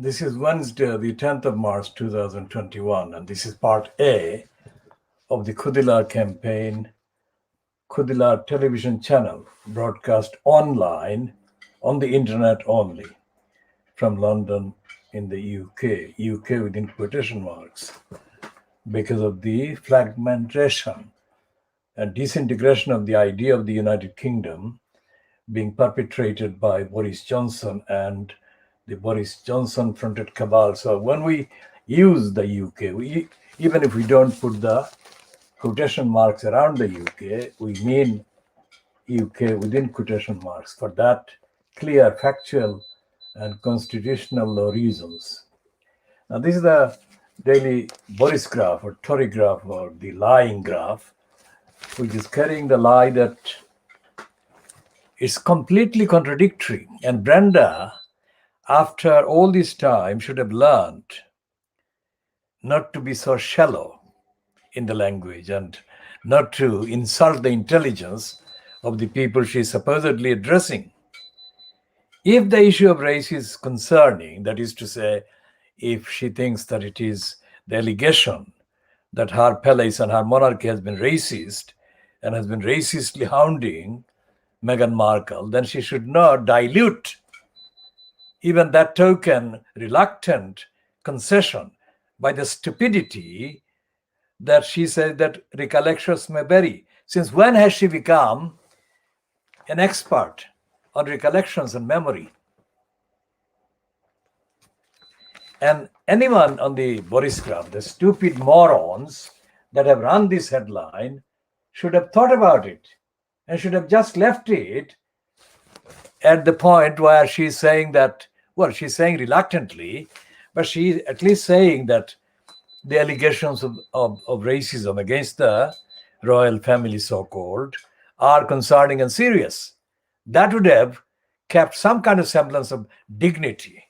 This is Wednesday, the 10th of March 2021, and this is part A of the Khoodeelaar campaign, Khoodeelaar Television Channel, broadcast online on the internet only from London in the UK within quotation marks, because of the fragmentation and disintegration of the idea of the United Kingdom being perpetrated by Boris Johnson and the Boris Johnson fronted cabal. So when we use the UK, even if we don't put the quotation marks around the UK, we mean UK within quotation marks for that clear, factual, and constitutional law reasons. Now, this is the daily Boris graph or Tory graph or the lying graph, which is carrying the lie that it's completely contradictory. And Brenda, after all this time, should have learned not to be so shallow in the language and not to insult the intelligence of the people she's supposedly addressing. If the issue of race is concerning, that is to say, if she thinks that it is the allegation that her palace and her monarchy has been racist and has been racistly hounding Meghan Markle, then she should not dilute even that token reluctant concession by the stupidity that she said that recollections may vary. Since when has she become an expert on recollections and memory? And anyone on the Boris graph, the stupid morons that have run this headline, should have thought about it and should have just left it at the point where she's saying that, well, she's saying reluctantly, but she's at least saying that the allegations of racism against the royal family, so-called, are concerning and serious. That would have kept some kind of semblance of dignity.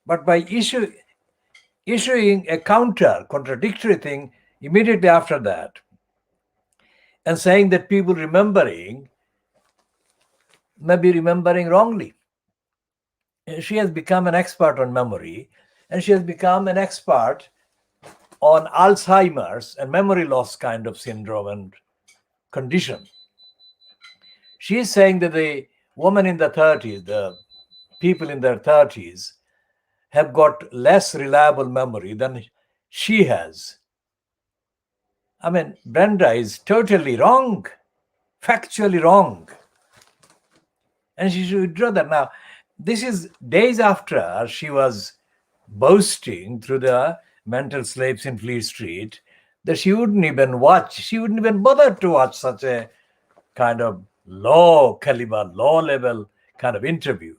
But by issuing a contradictory thing immediately after that, and saying that people remembering may be remembering wrongly. She has become an expert on memory, and she has become an expert on Alzheimer's and memory loss kind of syndrome and condition. She is saying that the woman in the 30s, the people in their 30s, have got less reliable memory than she has. I mean, Brenda is totally wrong, factually wrong. And she should withdraw that. Now, this is days after she was boasting through the mental slaves in Fleet Street that she wouldn't even bother to watch such a kind of low caliber, low level kind of interview.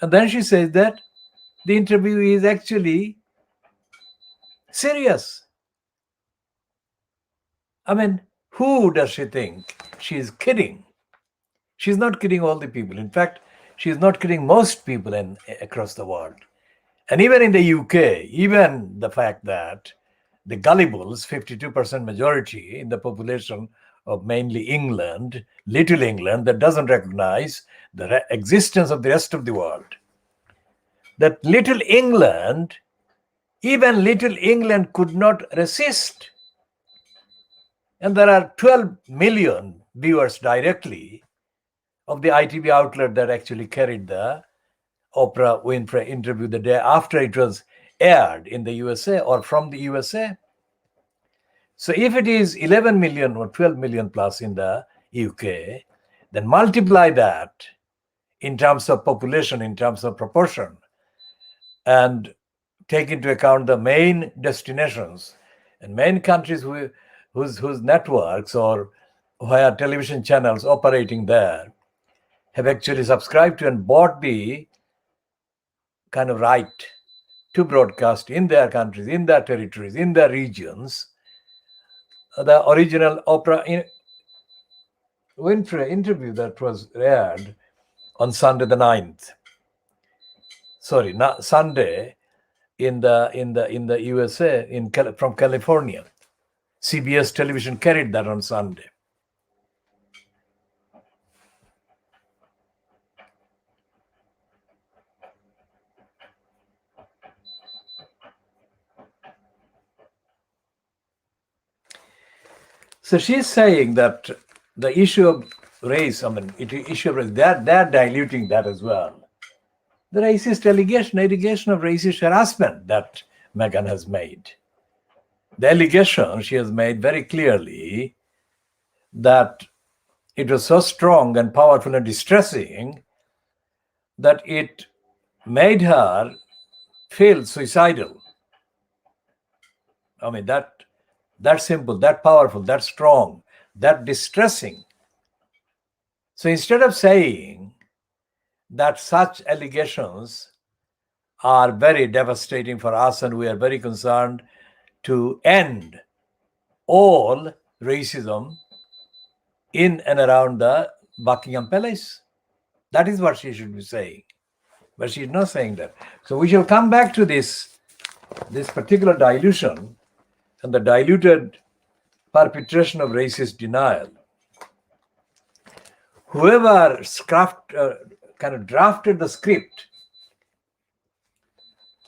And then she says that the interview is actually serious. I mean, who does she think she's kidding? She's not kidding all the people. In fact, she's not kidding most people across the world. And even in the UK, even the fact that the gullibles, 52% majority in the population of mainly England, little England, that doesn't recognize the existence of the rest of the world. That little England, even little England could not resist. And there are 12 million viewers directly of the ITV outlet that actually carried the Oprah Winfrey interview the day after it was aired in the USA or from the USA. So if it is 11 million or 12 million plus in the UK, then multiply that in terms of population, in terms of proportion, and take into account the main destinations and main countries whose networks or where television channels operating there have actually subscribed to and bought the kind of right to broadcast in their countries, in their territories, in their regions, the original Oprah Winfrey interview that was aired on Sunday the 9th. Sorry, not Sunday in the USA from California. CBS television carried that on Sunday. So she's saying that the issue of race, I mean, issue of race, they're diluting that as well. The racist allegation of racist harassment that Meghan has made. The allegation she has made very clearly that it was so strong and powerful and distressing that it made her feel suicidal. I mean, that simple, that powerful, that strong, that distressing. So instead of saying that such allegations are very devastating for us and we are very concerned to end all racism in and around the Buckingham Palace. That is what she should be saying. But she is not saying that. So we shall come back to this particular dilution and the diluted perpetration of racist denial. Whoever kind of drafted the script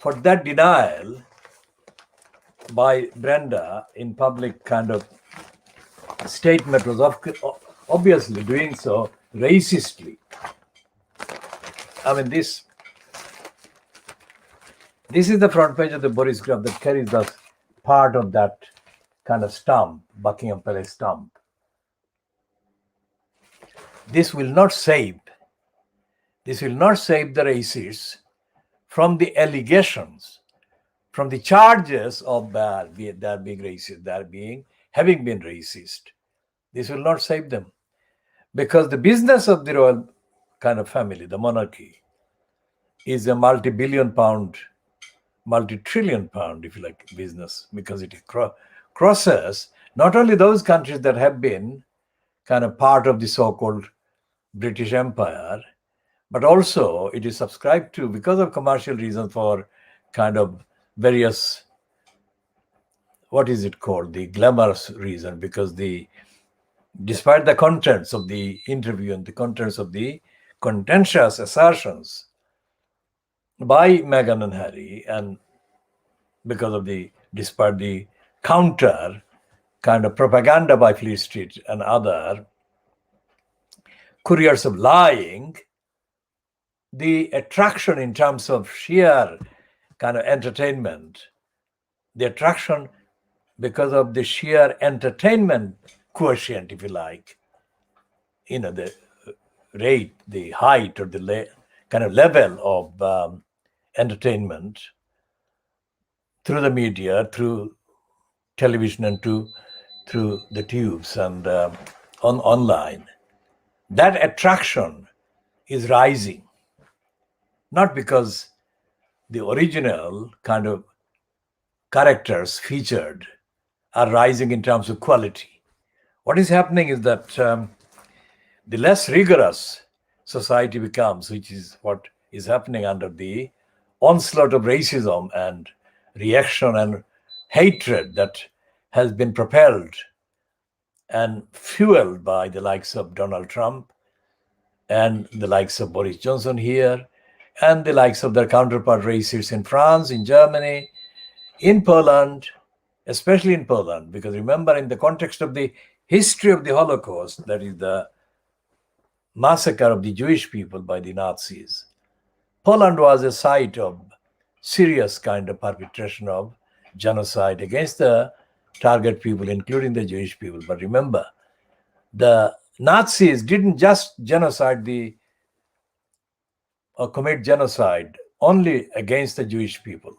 for that denial by Brenda in public kind of statement was obviously doing so racistly. I mean, this is the front page of the Boris Graph that carries the part of that kind of stump, Buckingham Palace stump. This will not save the racists from the allegations, from the charges of their being racist, having been racist. This will not save them. Because the business of the royal kind of family, the monarchy, is a multi-billion pound, multi-trillion pound, if you like, business, because it crosses not only those countries that have been kind of part of the so-called British Empire, but also it is subscribed to because of commercial reasons for kind of various, what is it called, the glamorous reason, because despite the contents of the interview and the contents of the contentious assertions by Meghan and Harry, and because of despite the counter kind of propaganda by Fleet Street and other couriers of lying, the attraction in terms of sheer kind of entertainment, the attraction because of the sheer entertainment quotient, if you like, the rate, the height, or the kind of level of entertainment through the media, through television, and through the tubes and online. That attraction is rising, not because the original kind of characters featured are rising in terms of quality. What is happening is that the less rigorous society becomes, which is what is happening under the onslaught of racism and reaction and hatred that has been propelled and fueled by the likes of Donald Trump and the likes of Boris Johnson here, and the likes of their counterpart racists in France, in Germany, in Poland, especially in Poland, because remember, in the context of the history of the Holocaust, that is the massacre of the Jewish people by the Nazis, Poland was a site of serious kind of perpetration of genocide against the target people, including the Jewish people. But remember, the Nazis didn't just commit genocide only against the Jewish people.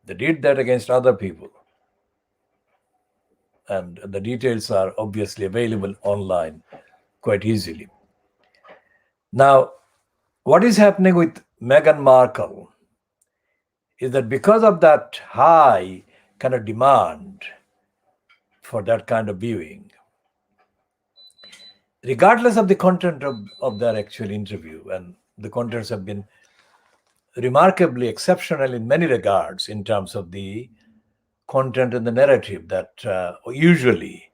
They did that against other people. And the details are obviously available online quite easily. Now, what is happening with Meghan Markle is that because of that high kind of demand for that kind of viewing, regardless of the content of their actual interview, and the contents have been remarkably exceptional in many regards in terms of the content and the narrative that usually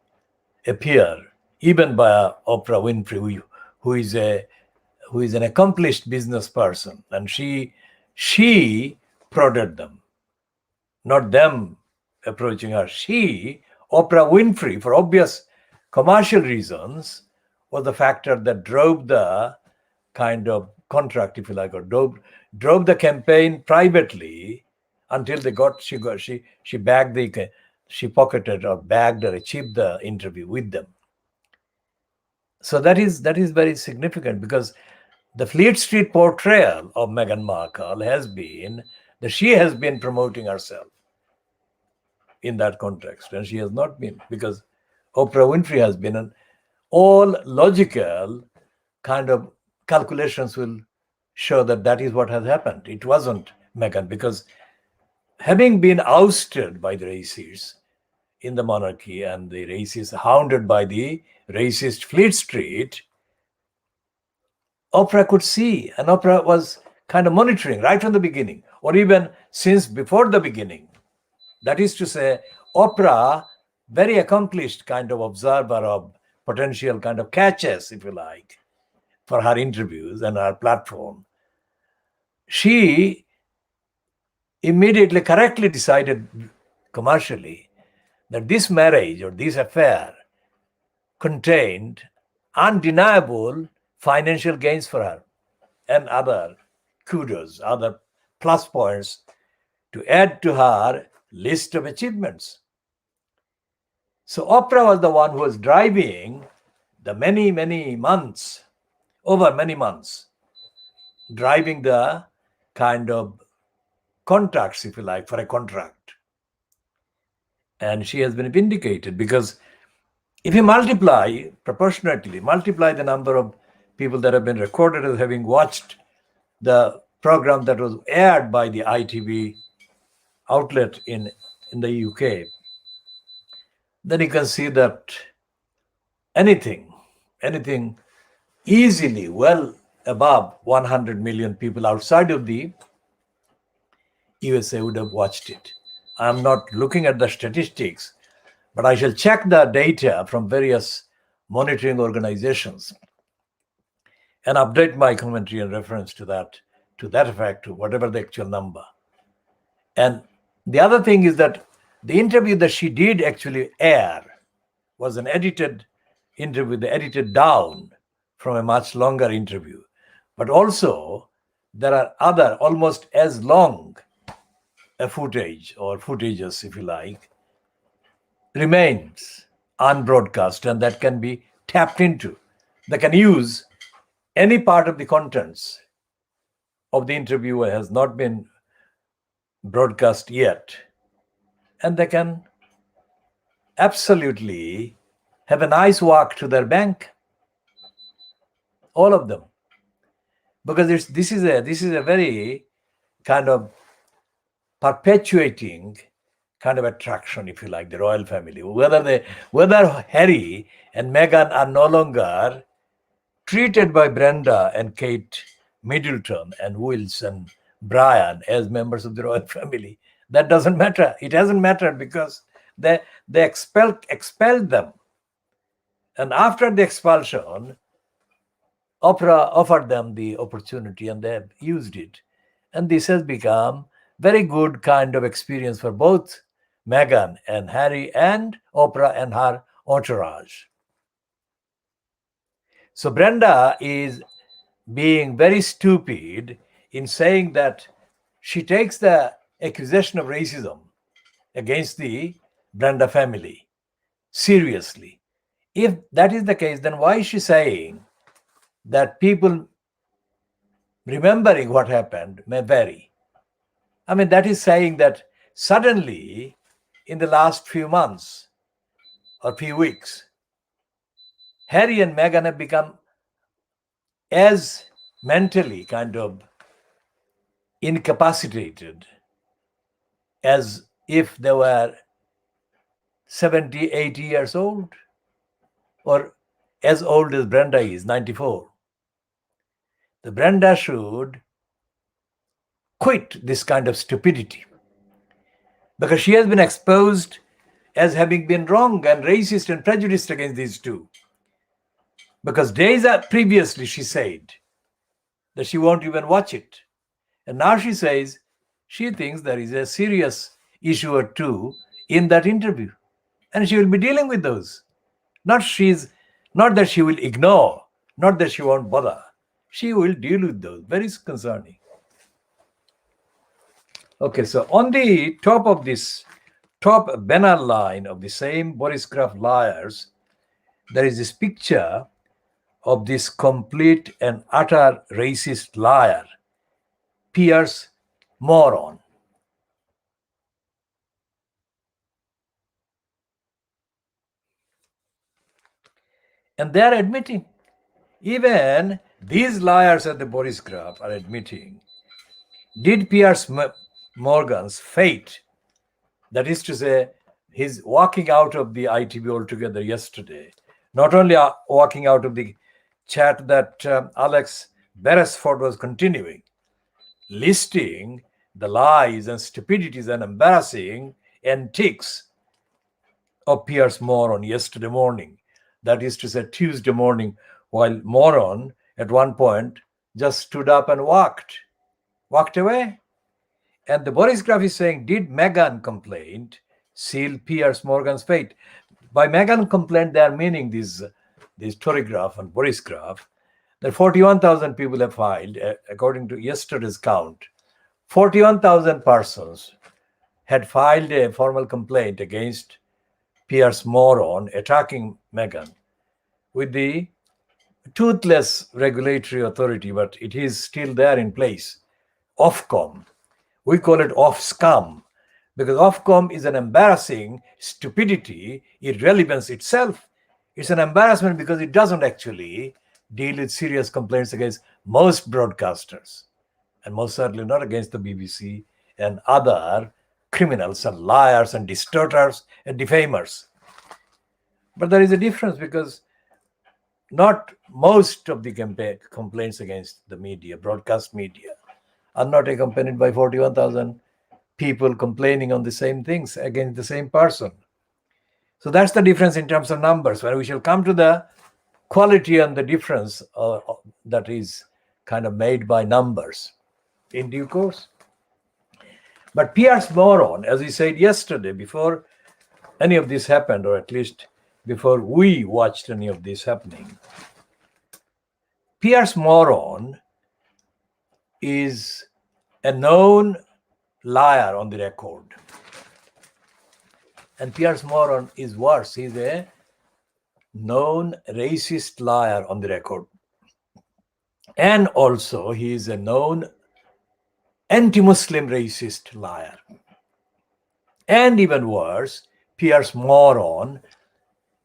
appear, even by Oprah Winfrey, who is an accomplished business person, and she prodded them, not them approaching her. Oprah Winfrey, for obvious commercial reasons was the factor that drove the kind of contract, if you like, or drove the campaign privately until she bagged she pocketed or bagged or achieved the interview with them. So that is very significant, because the Fleet Street portrayal of Meghan Markle has been that she has been promoting herself in that context, and she has not been, because Oprah Winfrey has been, and all logical kind of calculations will show that that is what has happened. It wasn't Meghan, because having been ousted by the racists in the monarchy and the racists hounded by the racist Fleet Street, Oprah could see, and Oprah was kind of monitoring right from the beginning, or even since before the beginning. That is to say, Oprah, very accomplished kind of observer of potential kind of catches, if you like, for her interviews and her platform, she immediately correctly decided commercially that this marriage or this affair contained undeniable financial gains for her and other kudos, other plus points to add to her list of achievements. So Oprah was the one who was driving the many months, over many months, driving the kind of contracts, if you like, for a contract. And she has been vindicated, because if you proportionately multiply the number of people that have been recorded as having watched the program that was aired by the ITV outlet in the UK, then you can see that anything easily well above 100 million people outside of the USA would have watched it. I'm not looking at the statistics, but I shall check the data from various monitoring organizations and update my commentary in reference to that effect, to whatever the actual number. And the other thing is that the interview that she did actually air was an edited interview, edited down from a much longer interview. But also, there are other almost as long a footage, or footages, if you like, remains unbroadcast, and that can be tapped into. They can use any part of the contents of the interview that has not been broadcast yet, and they can absolutely have a nice walk to their bank, all of them, because this is a very kind of perpetuating kind of attraction, if you like, the royal family. Whether Harry and Meghan are no longer treated by Brenda and Kate Middleton and Wills and Brian as members of the royal family, that doesn't matter. It hasn't mattered, because they expelled them. And after the expulsion, Oprah offered them the opportunity, and they have used it. And this has become very good kind of experience for both Meghan and Harry and Oprah and her entourage. So Brenda is being very stupid in saying that she takes the accusation of racism against the Brenda family seriously. If that is the case, then why is she saying that people remembering what happened may vary? I mean, that is saying that suddenly in the last few months or few weeks, Harry and Meghan have become as mentally kind of incapacitated as if they were 70, 80 years old, or as old as Brenda is, 94. The Brenda should quit this kind of stupidity, because she has been exposed as having been wrong and racist and prejudiced against these two. Because days previously she said that she won't even watch it. And now she says she thinks there is a serious issue or two in that interview, and she will be dealing with those. Not that she will ignore, not that she won't bother. She will deal with those. Very concerning. Okay, so on the top of this top banner line of the same Boris Kraft liars, there is this picture of this complete and utter racist liar, Piers Moron. And they are admitting, even these liars at the Boris Kraft are admitting, did Piers Morgan's fate, that is to say, his walking out of the ITV altogether yesterday, not only walking out of the chat that Alex Beresford was continuing, listing the lies and stupidities and embarrassing antics of Piers Moron yesterday morning. That is to say, Tuesday morning, while Moron at one point just stood up and walked away. And the Boris Kraft is saying, did Meghan complaint seal Piers Morgan's fate? By Meghan complaint, they are meaning this Tory Kraft and Boris Kraft, that 41,000 people have filed, according to yesterday's count. 41,000 persons had filed a formal complaint against Piers Moron attacking Meghan with the toothless regulatory authority, but it is still there in place, Ofcom. We call it Ofscum, because Ofcom is an embarrassing stupidity, irrelevance itself. It's an embarrassment because it doesn't actually deal with serious complaints against most broadcasters, and most certainly not against the BBC and other criminals and liars and distorters and defamers. But there is a difference, because not most of the complaints against the media, broadcast media, are not accompanied by 41,000 people complaining on the same things against the same person. So that's the difference in terms of numbers, where we shall come to the quality and the difference that is kind of made by numbers in due course. But Piers Moron, as we said yesterday, before any of this happened, or at least before we watched any of this happening, Piers Moron is a known liar on the record. And Piers Moron is worse. He's a known racist liar on the record. And also, he is a known anti-Muslim racist liar. And even worse, Piers Moron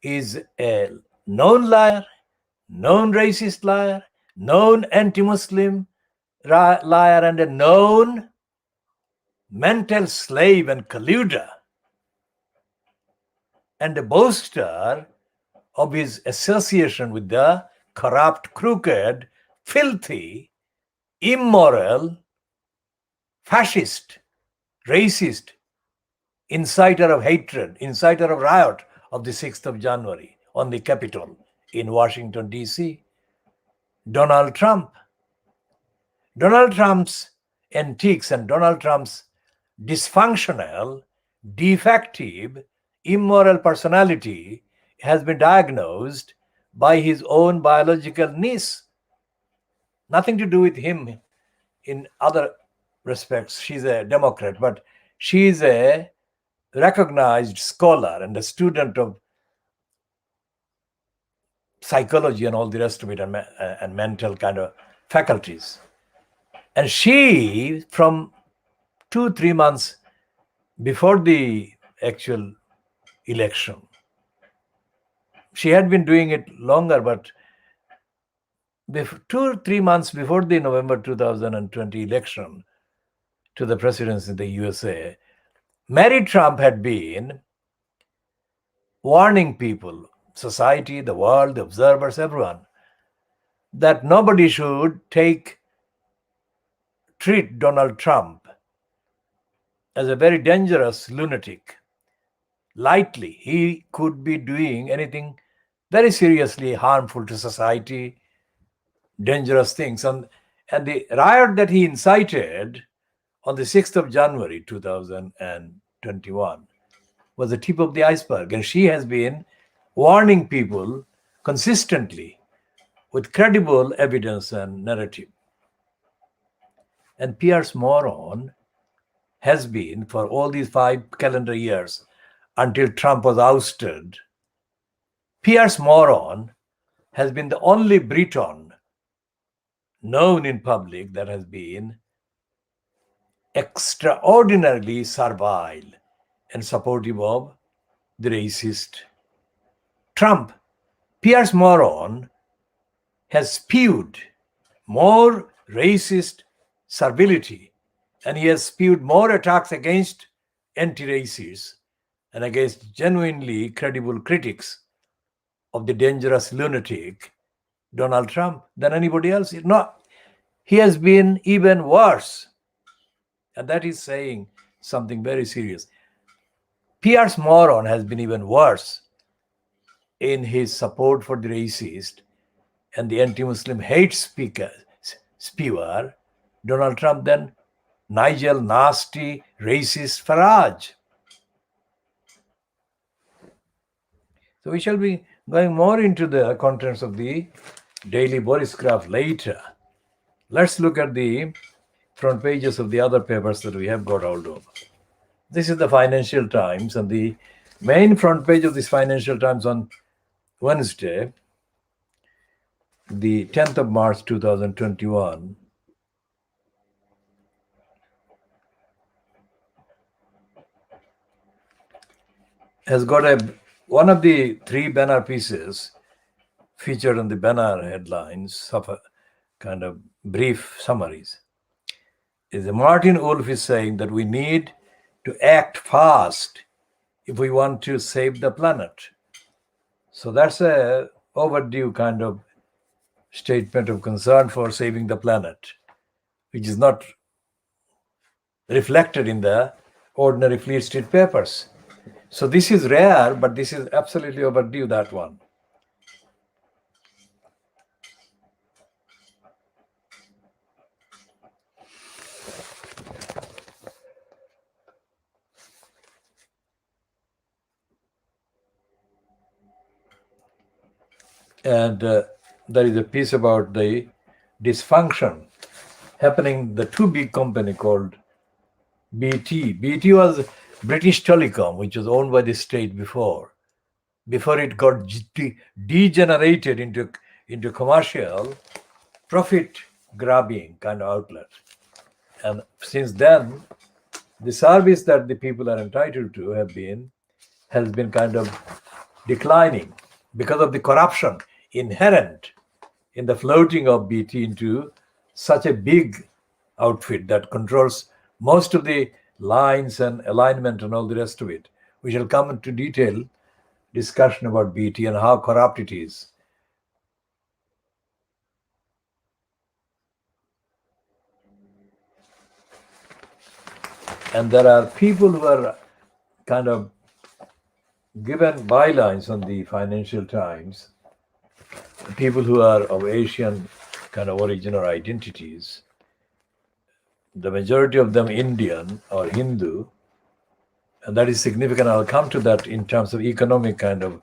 is a known liar, known racist liar, known anti-Muslim liar, and a known mental slave and colluder, and a boaster of his association with the corrupt, crooked, filthy, immoral, fascist, racist, inciter of hatred, inciter of riot of the 6th of January on the Capitol in Washington, D.C., Donald Trump. Donald Trump's antics and Donald Trump's dysfunctional, defective, immoral personality has been diagnosed by his own biological niece. Nothing to do with him in other respects. She's a Democrat, but she's a recognized scholar and a student of psychology and all the rest of it, and mental kind of faculties. And she, from 2-3 months before the actual election, she had been doing it longer, but 2-3 months before the November 2020 election to the presidency in the USA, Mary Trump had been warning people, society, the world, the observers, everyone, that nobody should treat Donald Trump as a very dangerous lunatic lightly. He could be doing anything very seriously harmful to society, dangerous things. And the riot that he incited on the 6th of January 2021 was the tip of the iceberg. And she has been warning people consistently with credible evidence and narrative. And Pierce Moron has been, for all these 5 calendar years until Trump was ousted, Pierce Moron has been the only Briton known in public that has been extraordinarily servile and supportive of the racist Trump. Pierce Moron has spewed more racist servility, and he has spewed more attacks against anti-racists and against genuinely credible critics of the dangerous lunatic Donald Trump than anybody else. No, he has been even worse. And that is saying something very serious. Pierce Moron has been even worse in his support for the racist and the anti-Muslim hate spewer Donald Trump than Nigel nasty racist Farage. So we shall be going more into the contents of the Daily Boriscraft later. Let's look at the front pages of the other papers that we have got hold of. This is the Financial Times, and the main front page of this Financial Times on Wednesday, the 10th of March 2021, has got one of the 3 banner pieces featured on the banner headlines of a kind of brief summaries. Is Martin Wolf is saying that we need to act fast if we want to save the planet. So that's a overdue kind of statement of concern for saving the planet, which is not reflected in the ordinary Fleet Street papers. So this is rare, but this is absolutely overdue, that one. And there is a piece about the dysfunction happening the too big company called BT. BT was British Telecom, which was owned by the state before it got degenerated into commercial profit grabbing kind of outlet. And since then, the service that the people are entitled to has been kind of declining because of the corruption inherent in the floating of BT into such a big outfit that controls most of the lines and alignment and all the rest of it. We shall come into detail discussion about BT and how corrupt it is. And there are people who are kind of given bylines on the Financial Times, people who are of Asian kind of origin or identities, the majority of them Indian or Hindu, and that is significant. I'll come to that in terms of economic kind of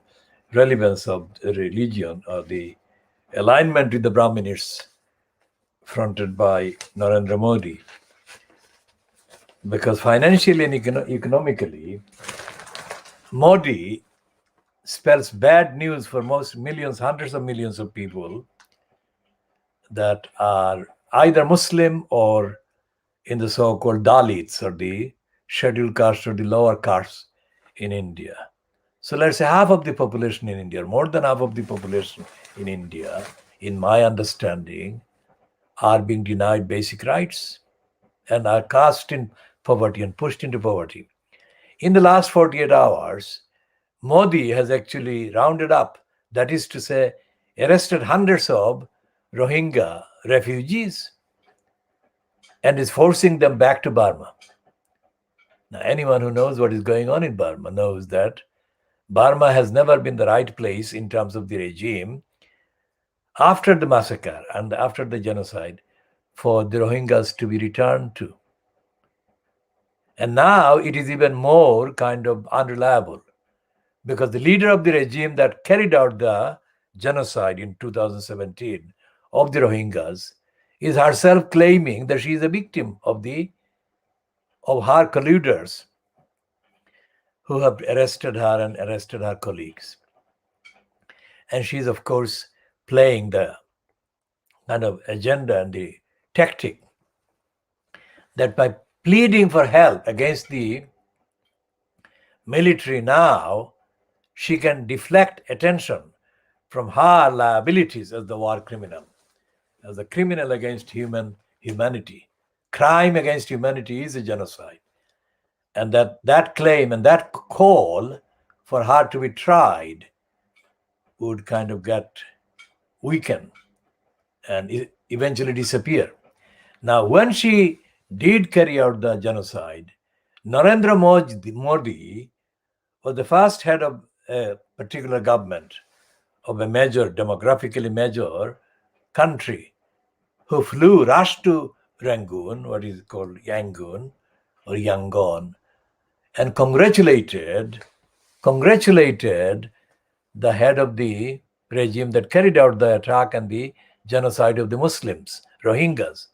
relevance of religion or the alignment with the Brahminists fronted by Narendra Modi. Because financially and economically, Modi spells bad news for most millions, hundreds of millions of people that are either Muslim or in the so-called Dalits or the scheduled caste or the lower castes in India. So let's say half of the population in India, more than half of the population in India, in my understanding, are being denied basic rights and are cast in poverty and pushed into poverty. In the last 48 hours, Modi has actually rounded up, that is to say, arrested hundreds of Rohingya refugees and is forcing them back to Burma. Now, anyone who knows what is going on in Burma knows that Burma has never been the right place in terms of the regime after the massacre and after the genocide for the Rohingyas to be returned to. And now it is even more kind of unreliable because the leader of the regime that carried out the genocide in 2017 of the Rohingyas is herself claiming that she is a victim of her colluders who have arrested her and arrested her colleagues. And she's, of course, playing the kind of agenda and the tactic that by pleading for help against the military now, she can deflect attention from her liabilities as the war criminal, as a criminal against humanity. Crime against humanity is a genocide. And that claim and that call for her to be tried would kind of get weakened and eventually disappear. Now, when she did carry out the genocide, Narendra Modi was the first head of a particular government of a major, demographically major country who rushed to Rangoon, what is called Yangon or Yangon, and congratulated the head of the regime that carried out the attack and the genocide of the Muslims, Rohingyas.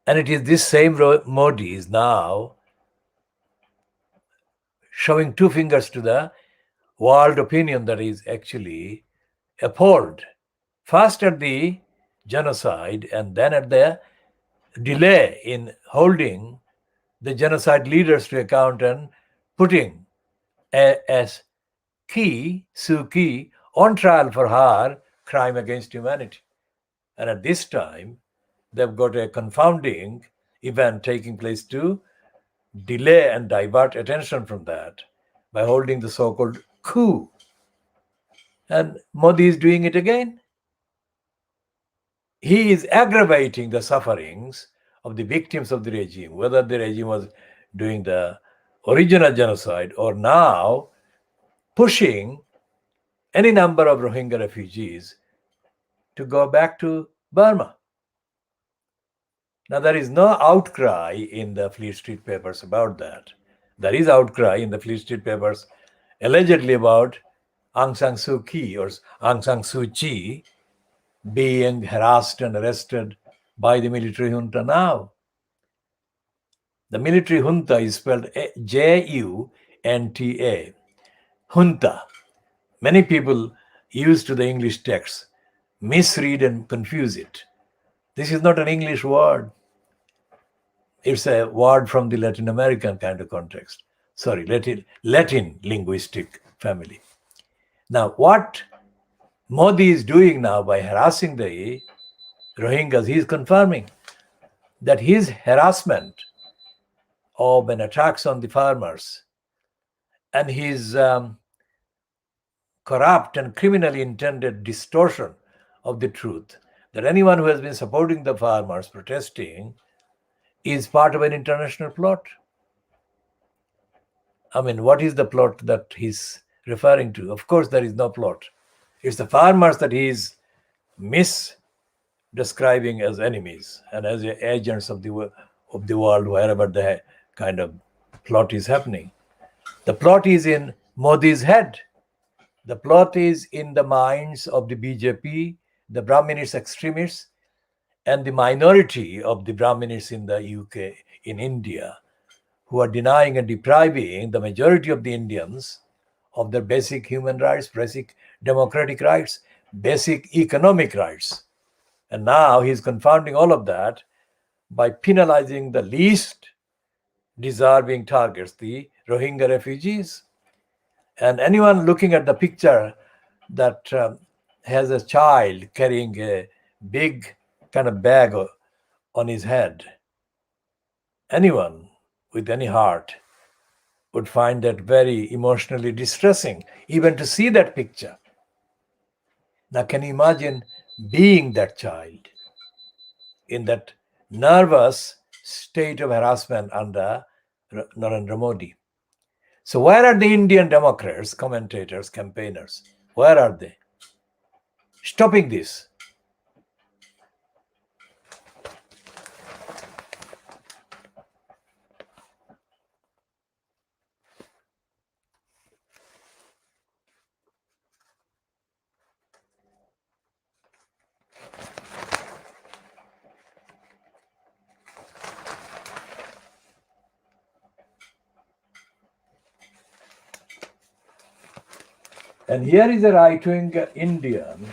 And it is this same Modi is now showing two fingers to the world opinion that is actually appalled. First at the genocide and then at the delay in holding the genocide leaders to account and putting as Suu Kyi on trial for her crime against humanity. And at this time, they've got a confounding event taking place to delay and divert attention from that by holding the so-called coup. And Modi is doing it again. He is aggravating the sufferings of the victims of the regime, whether the regime was doing the original genocide or now pushing any number of Rohingya refugees to go back to Burma. Now, there is no outcry in the Fleet Street papers about that. There is outcry in the Fleet Street papers allegedly about Aung San Suu Kyi or Aung San Suu Kyi being harassed and arrested by the military junta now. The military junta is spelled Junta. Junta. Many people used to the English text misread and confuse it. This is not an English word. It's a word from the Latin American kind of context. Sorry, Latin linguistic family. Now, what Modi is doing now by harassing the Rohingyas, he is confirming that his harassment of and attacks on the farmers and his corrupt and criminally intended distortion of the truth, that anyone who has been supporting the farmers protesting is part of an international plot. I mean, what is the plot that he's referring to? Of course, there is no plot. It's the farmers that he is misdescribing as enemies and as agents of the world, wherever the kind of plot is happening. The plot is in Modi's head. The plot is in the minds of the BJP, the Brahminist extremists, and the minority of the Brahminists in the UK, in India, who are denying and depriving the majority of the Indians of their basic human rights, basic democratic rights, basic economic rights. And now he's confounding all of that by penalizing the least deserving targets, the Rohingya refugees. And anyone looking at the picture that has a child carrying a big kind of bag on his head, anyone with any heart would find that very emotionally distressing, even to see that picture. Now, can you imagine being that child in that nervous state of harassment under Narendra Modi? So where are the Indian Democrats, commentators, campaigners? Where are they? Stopping this. And here is a right-wing Indian.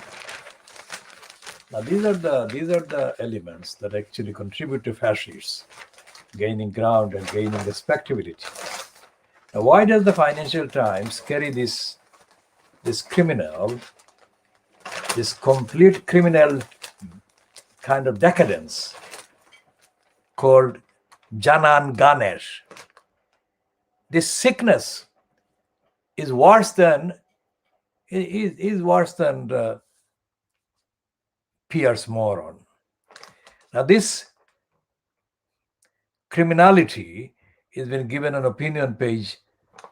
Now these are the elements that actually contribute to fascists gaining ground and gaining respectability. Now, why does the Financial Times carry this criminal, this complete criminal kind of decadence called Janan Ganesh? This sickness is worse than Pierce Moron. Now this criminality has been given an opinion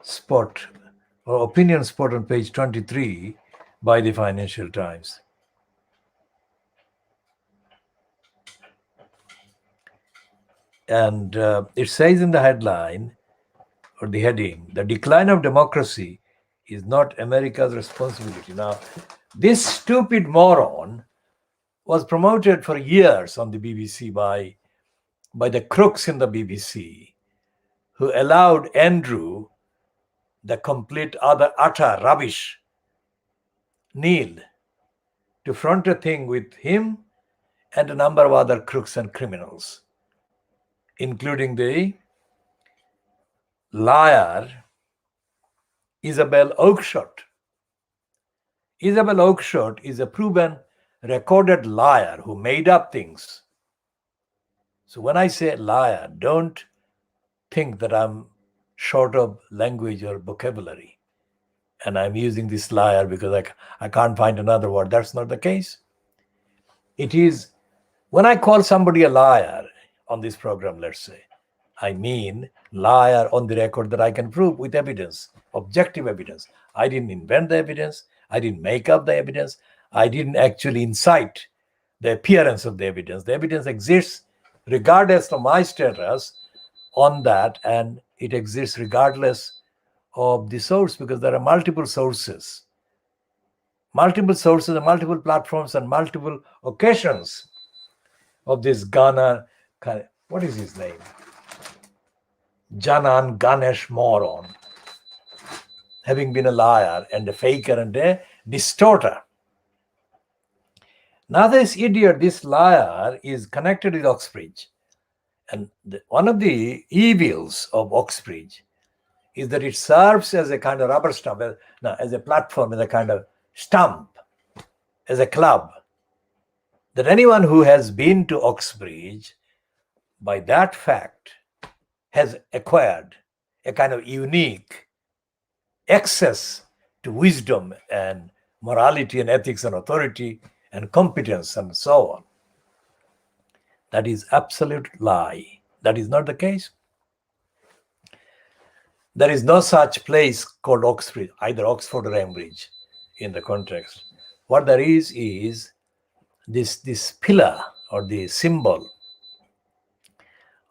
spot on page 23 by the Financial Times. And it says in the headline or the heading, the decline of democracy is not America's responsibility. Now, this stupid moron was promoted for years on the BBC by the crooks in the BBC, who allowed Andrew, the complete utter rubbish, Neil, to front a thing with him and a number of other crooks and criminals, including the liar Isabel Oakeshott. Isabel Oakeshott is a proven recorded liar who made up things. So when I say liar, don't think that I'm short of language or vocabulary and I'm using this liar because I can't find another word. That's not the case. It is, when I call somebody a liar on this program, let's say, I mean liar on the record that I can prove with evidence, objective evidence. I didn't invent the evidence. I didn't make up the evidence. I didn't actually incite the appearance of the evidence. The evidence exists regardless of my status on that, and it exists regardless of the source, because there are multiple sources and multiple platforms and multiple occasions of this Ghana, what is his name? Janan Ganesh moron, having been a liar and a faker and a distorter. Now this idiot, this liar, is connected with Oxbridge. And one of the evils of Oxbridge is that it serves as a kind of rubber stamp, as a platform, as a kind of stump, as a club, that anyone who has been to Oxbridge, by that fact, has acquired a kind of unique access to wisdom and morality and ethics and authority and competence and so on. That is absolute lie. That is not the case. There is no such place called Oxbridge, either Oxford or Cambridge in the context. What there is this pillar or the symbol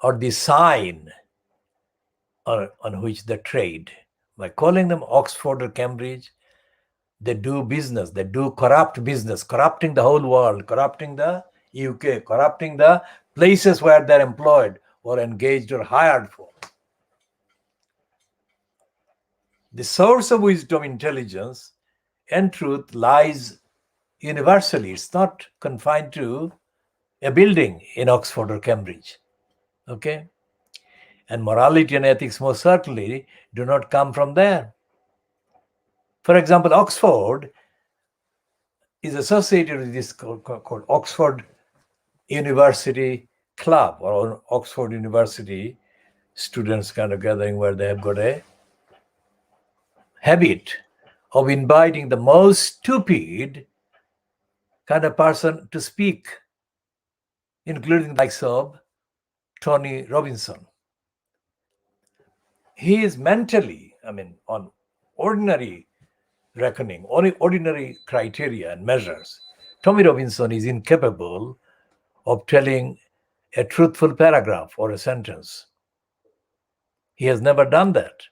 or the sign on which they trade. By calling them Oxford or Cambridge, they do business, they do corrupt business, corrupting the whole world, corrupting the UK, corrupting the places where they're employed or engaged or hired for. The source of wisdom, intelligence, and truth lies universally. It's not confined to a building in Oxford or Cambridge. Okay? And morality and ethics most certainly do not come from there. For example, Oxford is associated with this called Oxford University Club, or Oxford University students kind of gathering, where they have got a habit of inviting the most stupid kind of person to speak, including the likes of Tony Robinson. He is mentally, on ordinary reckoning, ordinary criteria and measures, Tommy Robinson is incapable of telling a truthful paragraph or a sentence. He has never done that.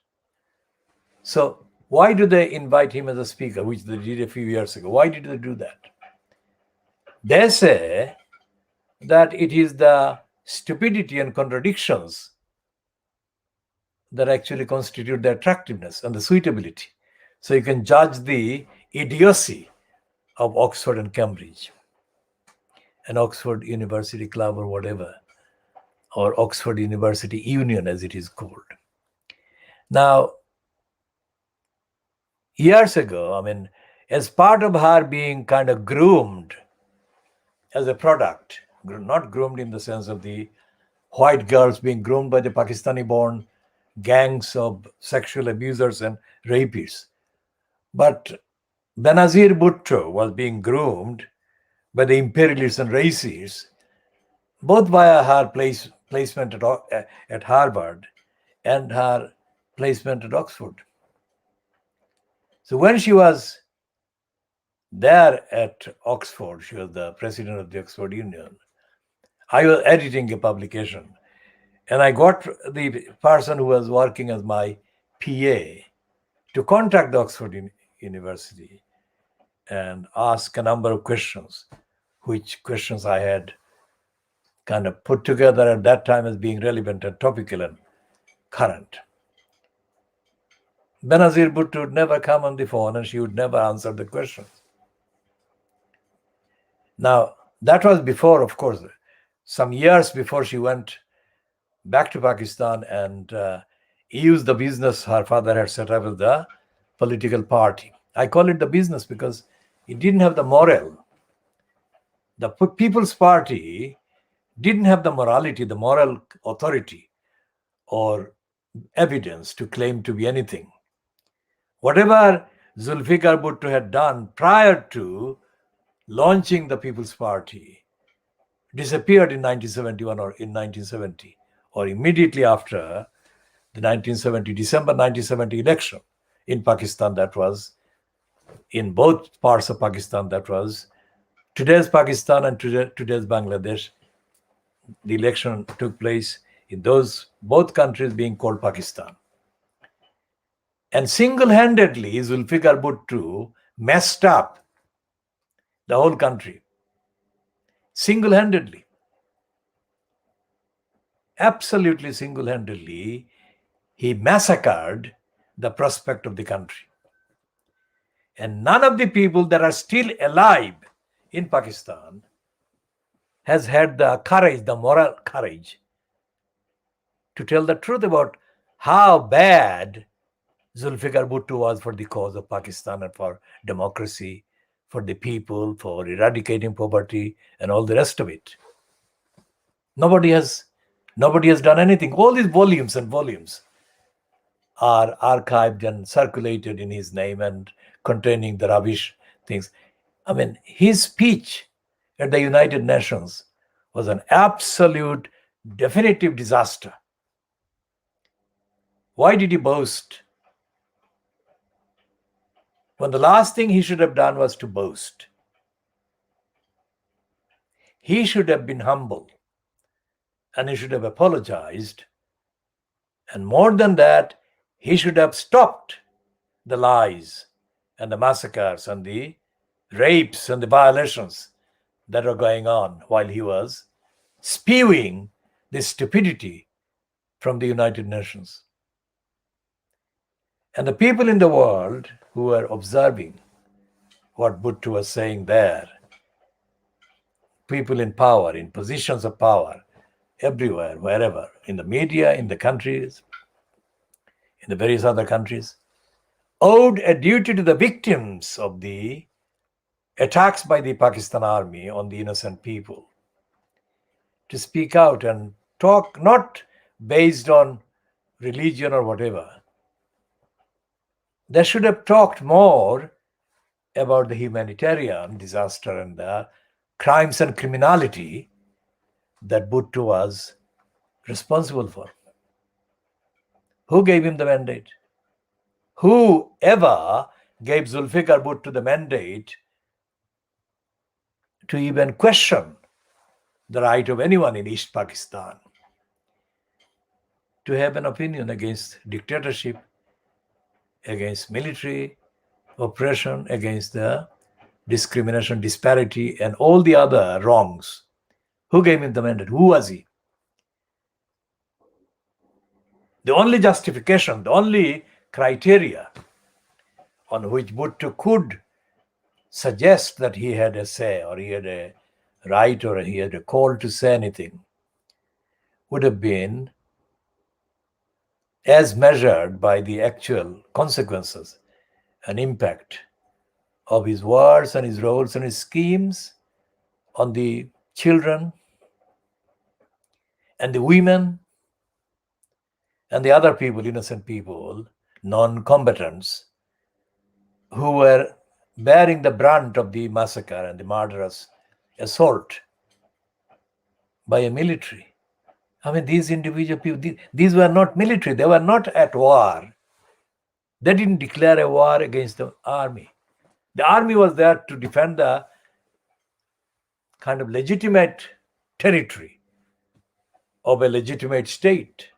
So why do they invite him as a speaker, which they did a few years ago? Why did they do that? They say that it is the stupidity and contradictions that actually constitute the attractiveness and the suitability So you can judge the idiocy of Oxford and Cambridge, and Oxford University Club or whatever, or Oxford University Union as it is called. Now, years ago, I mean, as part of her being kind of groomed as a product, not groomed in the sense of the white girls being groomed by the Pakistani-born gangs of sexual abusers and rapists, but Benazir Bhutto was being groomed by the imperialists and racists, both via her placement at Harvard and her placement at Oxford. So when she was there at Oxford, she was the president of the Oxford Union, I was editing a publication, and I got the person who was working as my PA to contact the Oxford University and ask a number of questions, which questions I had kind of put together at that time as being relevant and topical and current. Benazir Bhutto would never come on the phone and she would never answer the questions. Now, that was before, of course, some years before she went back to Pakistan and used the business her father had set up with the political party. I call it the business because it didn't have the moral. The People's Party didn't have the morality, the moral authority or evidence to claim to be anything. Whatever Zulfikar Bhutto had done prior to launching the People's Party disappeared in 1971 or in 1970 or immediately after the December 1970 election in Pakistan. That was in both parts of Pakistan. That was today's Pakistan and today's Bangladesh. The election took place in those both countries being called Pakistan. And single-handedly, Zulfikar Bhutto messed up the whole country. Single-handedly. Absolutely single-handedly, he massacred the prospect of the country. And none of the people that are still alive in Pakistan has had the courage, the moral courage, to tell the truth about how bad Zulfikar Bhutto was for the cause of Pakistan and for democracy, for the people, for eradicating poverty, and all the rest of it. Nobody has done anything. All these volumes and volumes are archived and circulated in his name and containing the rubbish things. I mean, his speech at the United Nations was an absolute, definitive disaster. Why did he boast? When the last thing he should have done was to boast. He should have been humble and he should have apologized. And more than that, he should have stopped the lies and the massacres and the rapes and the violations that are going on while he was spewing this stupidity from the United Nations. And the people in the world who were observing what Bhutto was saying there, people in power, in positions of power, everywhere, wherever, in the media, in the countries, in the various other countries, owed a duty to the victims of the attacks by the Pakistan army on the innocent people to speak out and talk, not based on religion or whatever. They should have talked more about the humanitarian disaster and the crimes and criminality that Bhutto was responsible for. Who gave him the mandate? Who ever gave Zulfikar Bhutto the mandate to even question the right of anyone in East Pakistan to have an opinion against dictatorship, against military oppression, against the discrimination, disparity, and all the other wrongs? Who gave him the mandate? Who was he? The only justification, the only criteria on which Bhutto could suggest that he had a say, or he had a right, or he had a call to say anything, would have been as measured by the actual consequences and impact of his words and his roles and his schemes on the children and the women and the other people, innocent people, non-combatants, who were bearing the brunt of the massacre and the murderous assault by a military. I mean, these individual people, these were not military. They were not at war. They didn't declare a war against the army. The army was there to defend the kind of legitimate territory of a legitimate state.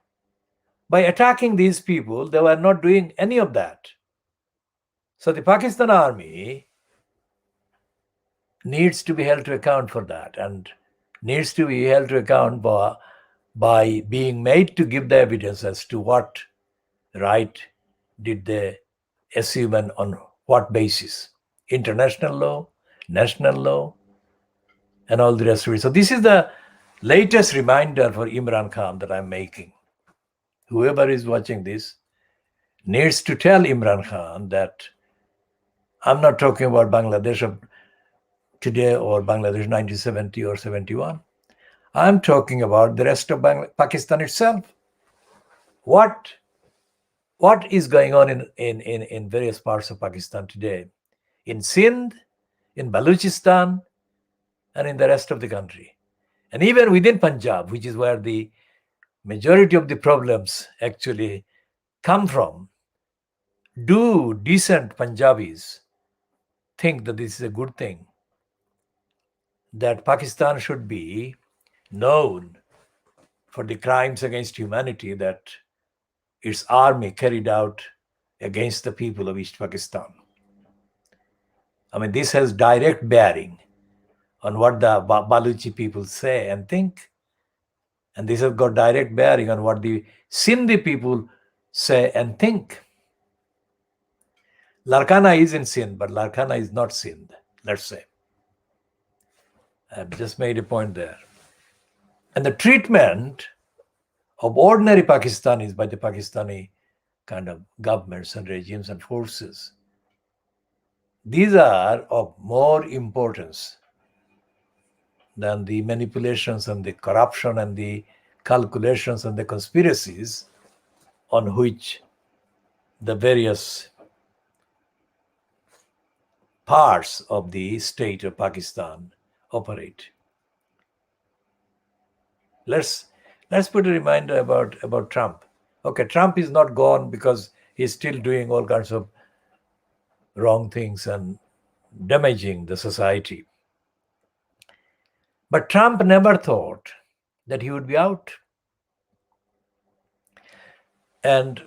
By attacking these people, they were not doing any of that. So the Pakistan army needs to be held to account for that, and needs to be held to account by being made to give the evidence as to what right did they assume and on what basis. International law, national law, and all the rest of it. So this is the latest reminder for Imran Khan that I'm making. Whoever is watching this needs to tell Imran Khan that I'm not talking about Bangladesh of today or Bangladesh 1970 or 71. I'm talking about the rest of Pakistan itself. What is going on in various parts of Pakistan today? In Sindh, in Balochistan, and in the rest of the country. And even within Punjab, which is where the majority of the problems actually come from, do decent Punjabis think that this is a good thing? That Pakistan should be known for the crimes against humanity that its army carried out against the people of East Pakistan. I mean, this has direct bearing on what the Baluchi people say and think. And this has got direct bearing on what the Sindhi people say and think. Larkana is in Sindh, but Larkana is not Sindh, let's say. I've just made a point there. And the treatment of ordinary Pakistanis by the Pakistani kind of governments and regimes and forces, these are of more importance than the manipulations and the corruption and the calculations and the conspiracies on which the various parts of the state of Pakistan operate. Let's put a reminder about Trump. Okay, Trump is not gone because he's still doing all kinds of wrong things and damaging the society. But Trump never thought that he would be out. And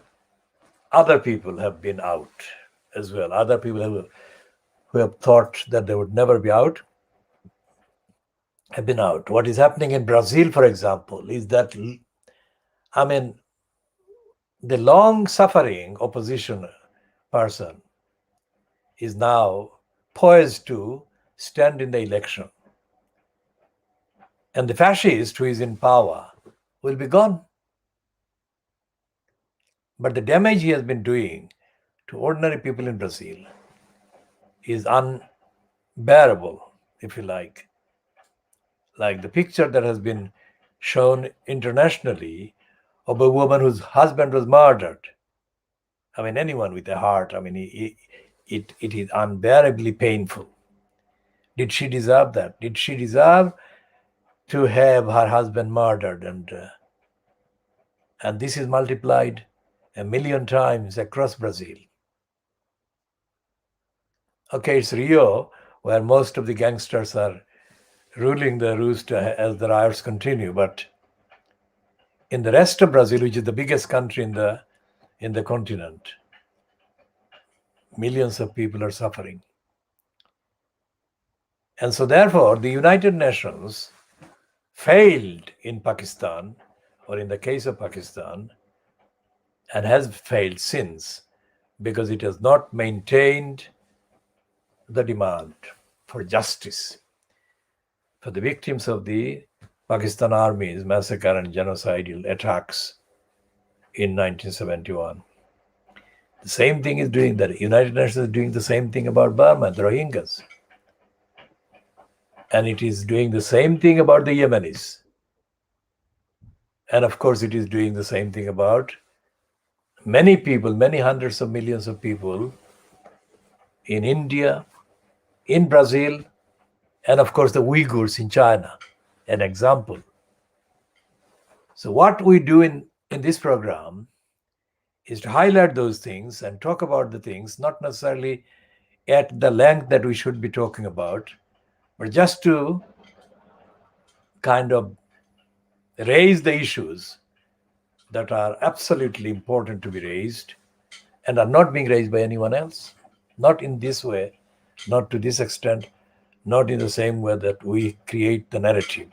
other people have been out as well. Other people who have thought that they would never be out have been out. What is happening in Brazil, for example, is that, I mean, the long-suffering opposition person is now poised to stand in the election. And the fascist who is in power will be gone. But the damage he has been doing to ordinary people in Brazil is unbearable, if you like. Like the picture that has been shown internationally of a woman whose husband was murdered. I mean, anyone with a heart, I mean, it is unbearably painful. Did she deserve that? Did she deserve to have her husband murdered? And this is multiplied 1,000,000 times across Brazil. Okay, it's Rio, where most of the gangsters are ruling the roost as the riots continue. But in the rest of Brazil, which is the biggest country in the continent, millions of people are suffering. And so therefore, the United Nations failed in Pakistan, or in the case of Pakistan, and has failed since, because it has not maintained the demand for justice for the victims of the Pakistan Army's massacre and genocidal attacks in 1971. The same thing is doing, the United Nations is doing the same thing about Burma, the Rohingyas. And it is doing the same thing about the Yemenis. And of course, it is doing the same thing about many people, many hundreds of millions of people in India, in Brazil, and of course the Uyghurs in China, an example. So what we do in this program is to highlight those things and talk about the things, not necessarily at the length that we should be talking about, but just to kind of raise the issues that are absolutely important to be raised and are not being raised by anyone else. Not in this way, not to this extent, not in the same way that we create the narrative,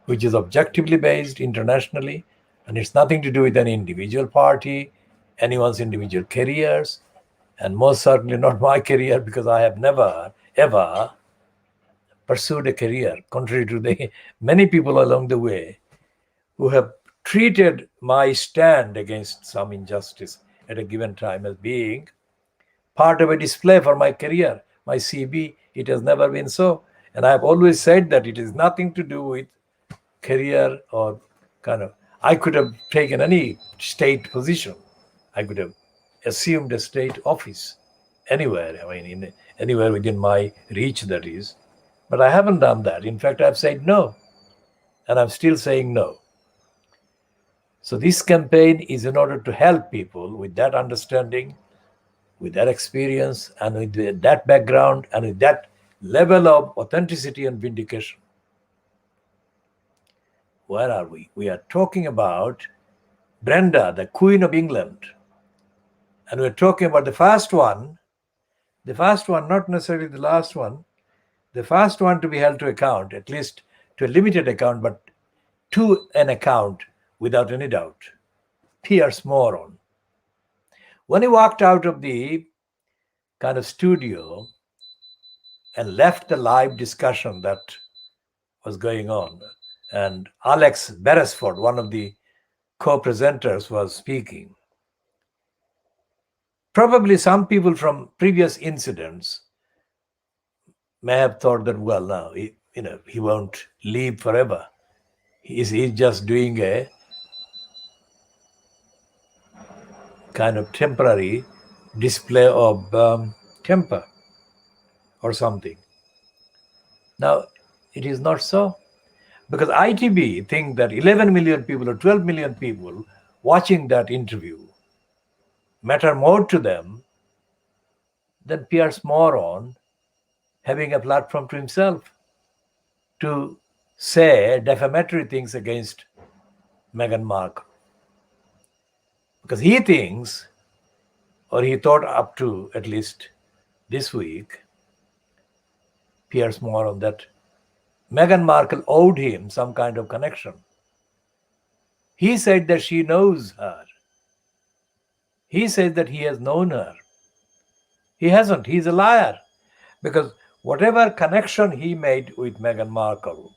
which is objectively based internationally, and it's nothing to do with any individual party, anyone's individual careers, and most certainly not my career, because I have never, ever pursued a career, contrary to the many people along the way who have treated my stand against some injustice at a given time as being part of a display for my career, my CB. It has never been so. And I have always said that it is nothing to do with career or kind of, I could have taken any state position. I could have assumed a state office anywhere, anywhere within my reach, that is. But I haven't done that. In fact, I've said no. And I'm still saying no. So this campaign is in order to help people with that understanding, with that experience, and with that background, and with that level of authenticity and vindication. Where are we? We are talking about Brenda, the Queen of England. And we're talking about the first one, not necessarily the last one, the first one to be held to account, at least to a limited account, but to an account without any doubt. Piers Morgan. When he walked out of the kind of studio and left the live discussion that was going on, and Alex Beresford, one of the co-presenters, was speaking, probably some people from previous incidents may have thought that, well, now he won't leave forever. He's just doing a kind of temporary display of temper or something. Now, it is not so, because ITB think that 11 million people or 12 million people watching that interview matter more to them than Piers Morgan having a platform to himself to say defamatory things against Meghan Markle. Because he thinks, or he thought up to at least this week, Piers Morgan, that Meghan Markle owed him some kind of connection. He said that she knows her. He said that he has known her. He hasn't. He's a liar. Because whatever connection he made with Meghan Markle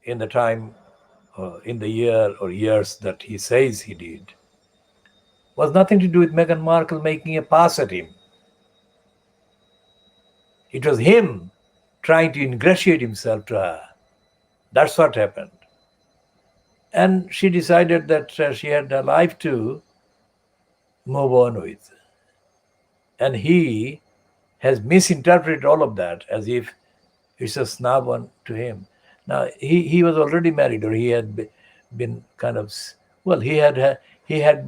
in the time, in the year or years that he says he did, was nothing to do with Meghan Markle making a pass at him. It was him trying to ingratiate himself to her. That's what happened. And she decided that she had a life to move on with. And he has misinterpreted all of that as if it's a snub on to him. Now, he was already married, or he had been kind of, well, he had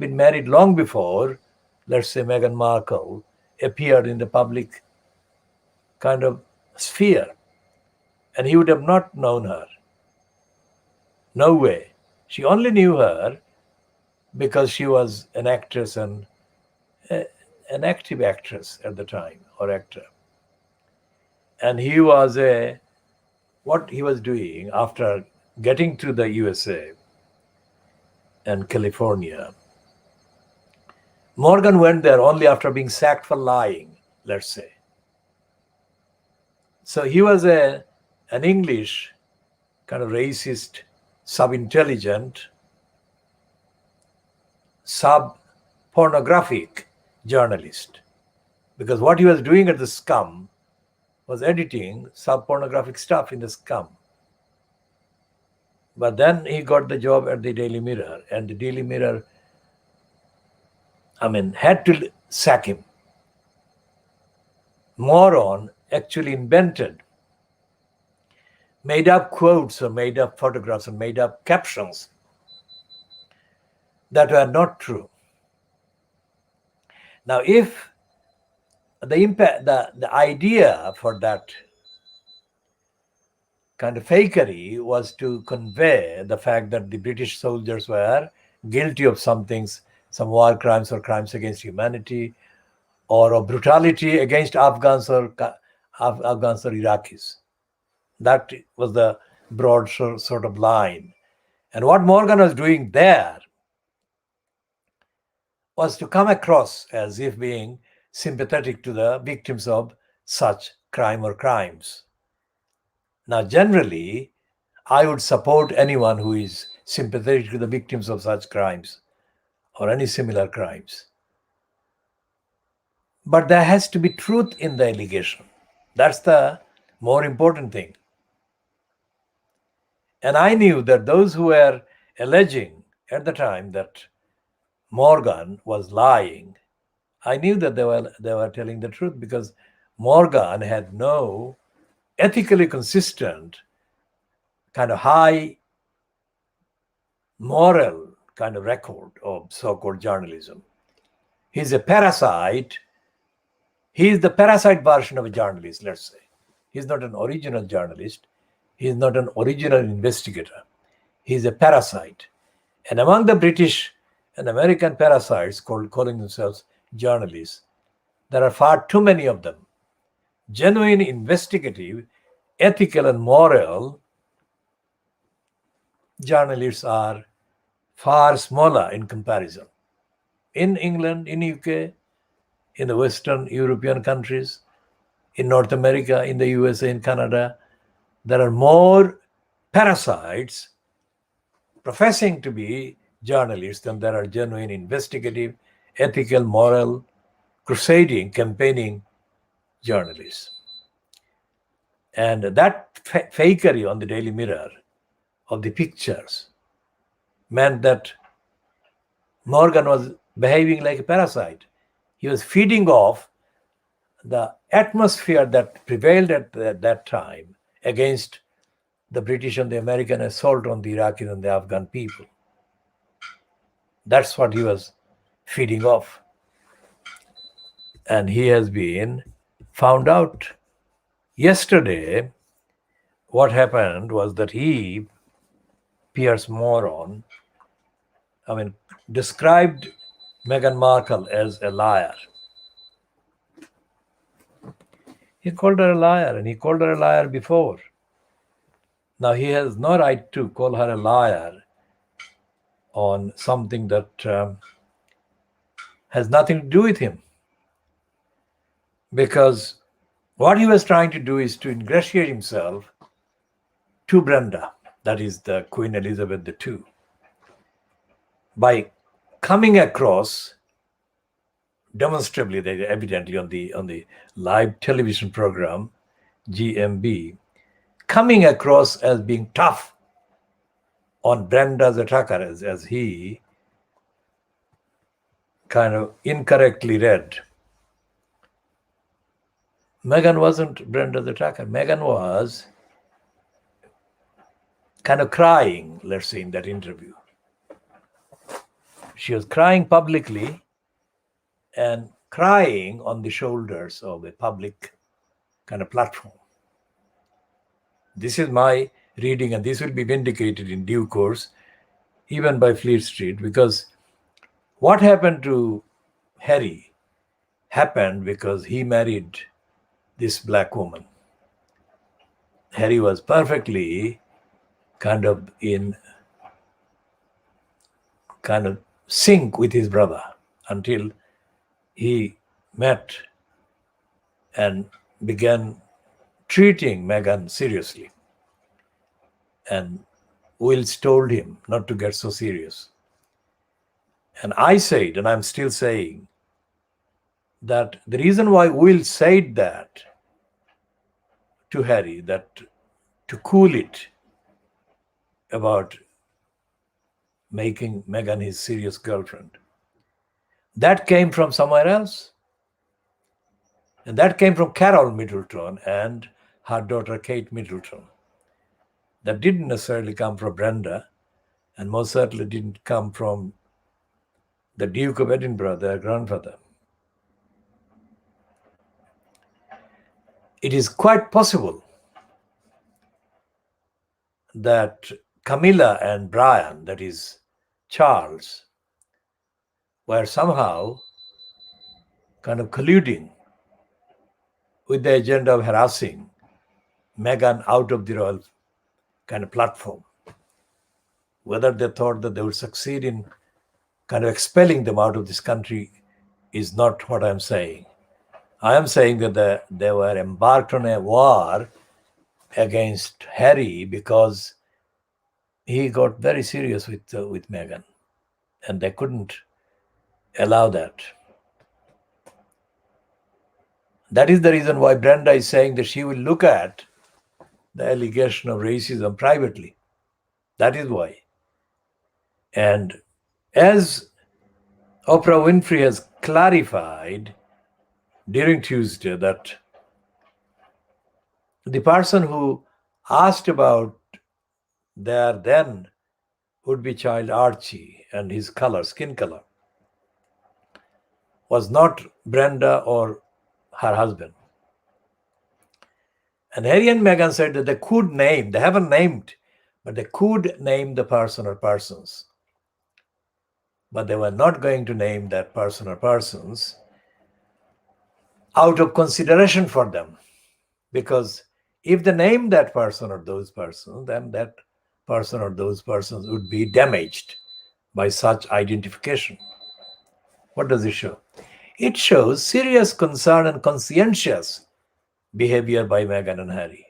been married long before, let's say, Meghan Markle appeared in the public kind of sphere. And he would have not known her. No way. She only knew her because she was an actress and an active actress at the time, or actor. And he was what he was doing after getting to the USA and California Morgan went there only after being sacked for lying, let's say. So he was an English kind of racist, sub-intelligent, sub-pornographic journalist. Because what he was doing at the Scum was editing sub-pornographic stuff in the Scum. But then he got the job at the Daily Mirror, and the Daily Mirror, had to sack him. Moron actually invented made up quotes or made up photographs and made up captions that were not true. Now, if the idea for that kind of fakery was to convey the fact that the British soldiers were guilty of some things, some war crimes or crimes against humanity, or of brutality against Afghans or Iraqis. That was the broad sort of line. And what Morgan was doing there was to come across as if being sympathetic to the victims of such crime or crimes. Now, generally, I would support anyone who is sympathetic to the victims of such crimes or any similar crimes. But there has to be truth in the allegation. That's the more important thing. And I knew that those who were alleging at the time that Morgan was lying, I knew that they were telling the truth, because Morgan had no ethically consistent kind of high moral kind of record of so-called journalism. He's a parasite. He's the parasite version of a journalist, let's say. He's not an original journalist. He's not an original investigator. He's a parasite. And among the British and American parasites calling themselves journalists, there are far too many of them. Genuine, investigative, ethical, and moral journalists are far smaller in comparison. In England, in UK, in the Western European countries, in North America, in the USA, in Canada, there are more parasites professing to be journalists than there are genuine, investigative, ethical, moral, crusading, campaigning journalists. And that fakery on the Daily Mirror of the pictures meant that Morgan was behaving like a parasite. He was feeding off the atmosphere that prevailed at that time against the British and the American assault on the Iraqis and the Afghan people. That's what he was feeding off. And he has been found out. Yesterday, what happened was that he, Piers Moron, described Meghan Markle as a liar. He called her a liar, and he called her a liar before. Now, he has no right to call her a liar on something that has nothing to do with him. Because what he was trying to do is to ingratiate himself to Brenda, that is the Queen Elizabeth II, by coming across demonstrably, evidently on the live television program GMB, coming across as being tough on Brenda's attacker, as he kind of incorrectly read. Meghan wasn't Brenda's attacker. Meghan was kind of crying, let's say, in that interview. She was crying publicly and crying on the shoulders of a public kind of platform. This is my reading, and this will be vindicated in due course, even by Fleet Street, because what happened to Harry happened because he married this black woman. Harry was perfectly kind of in sync with his brother until he met and began treating Meghan seriously. And Wills told him not to get so serious. And I said, and I'm still saying, that the reason why Wills said that to Harry, that to cool it about making Meghan his serious girlfriend, that came from somewhere else. And that came from Carol Middleton and her daughter Kate Middleton. That didn't necessarily come from Brenda, and most certainly didn't come from the Duke of Edinburgh, their grandfather. It is quite possible that Camilla and Brian, that is Charles, were somehow kind of colluding with the agenda of harassing Meghan out of the royal kind of platform. Whether they thought that they would succeed in kind of expelling them out of this country is not what I'm saying. I am saying that they were embarked on a war against Harry because he got very serious with Meghan, and they couldn't allow that. That is the reason why Brenda is saying that she will look at the allegation of racism privately. That is why. And as Oprah Winfrey has clarified during Tuesday, that the person who asked about their then would-be child Archie and his color, skin color, was not Brenda or her husband. And Harry and Meghan said that they could name, they haven't named, but they could name the person or persons. But they were not going to name that person or persons out of consideration for them. Because if they name that person or those persons, then that person or those persons would be damaged by such identification. What does it show? It shows serious concern and conscientious behavior by Meghan and Harry.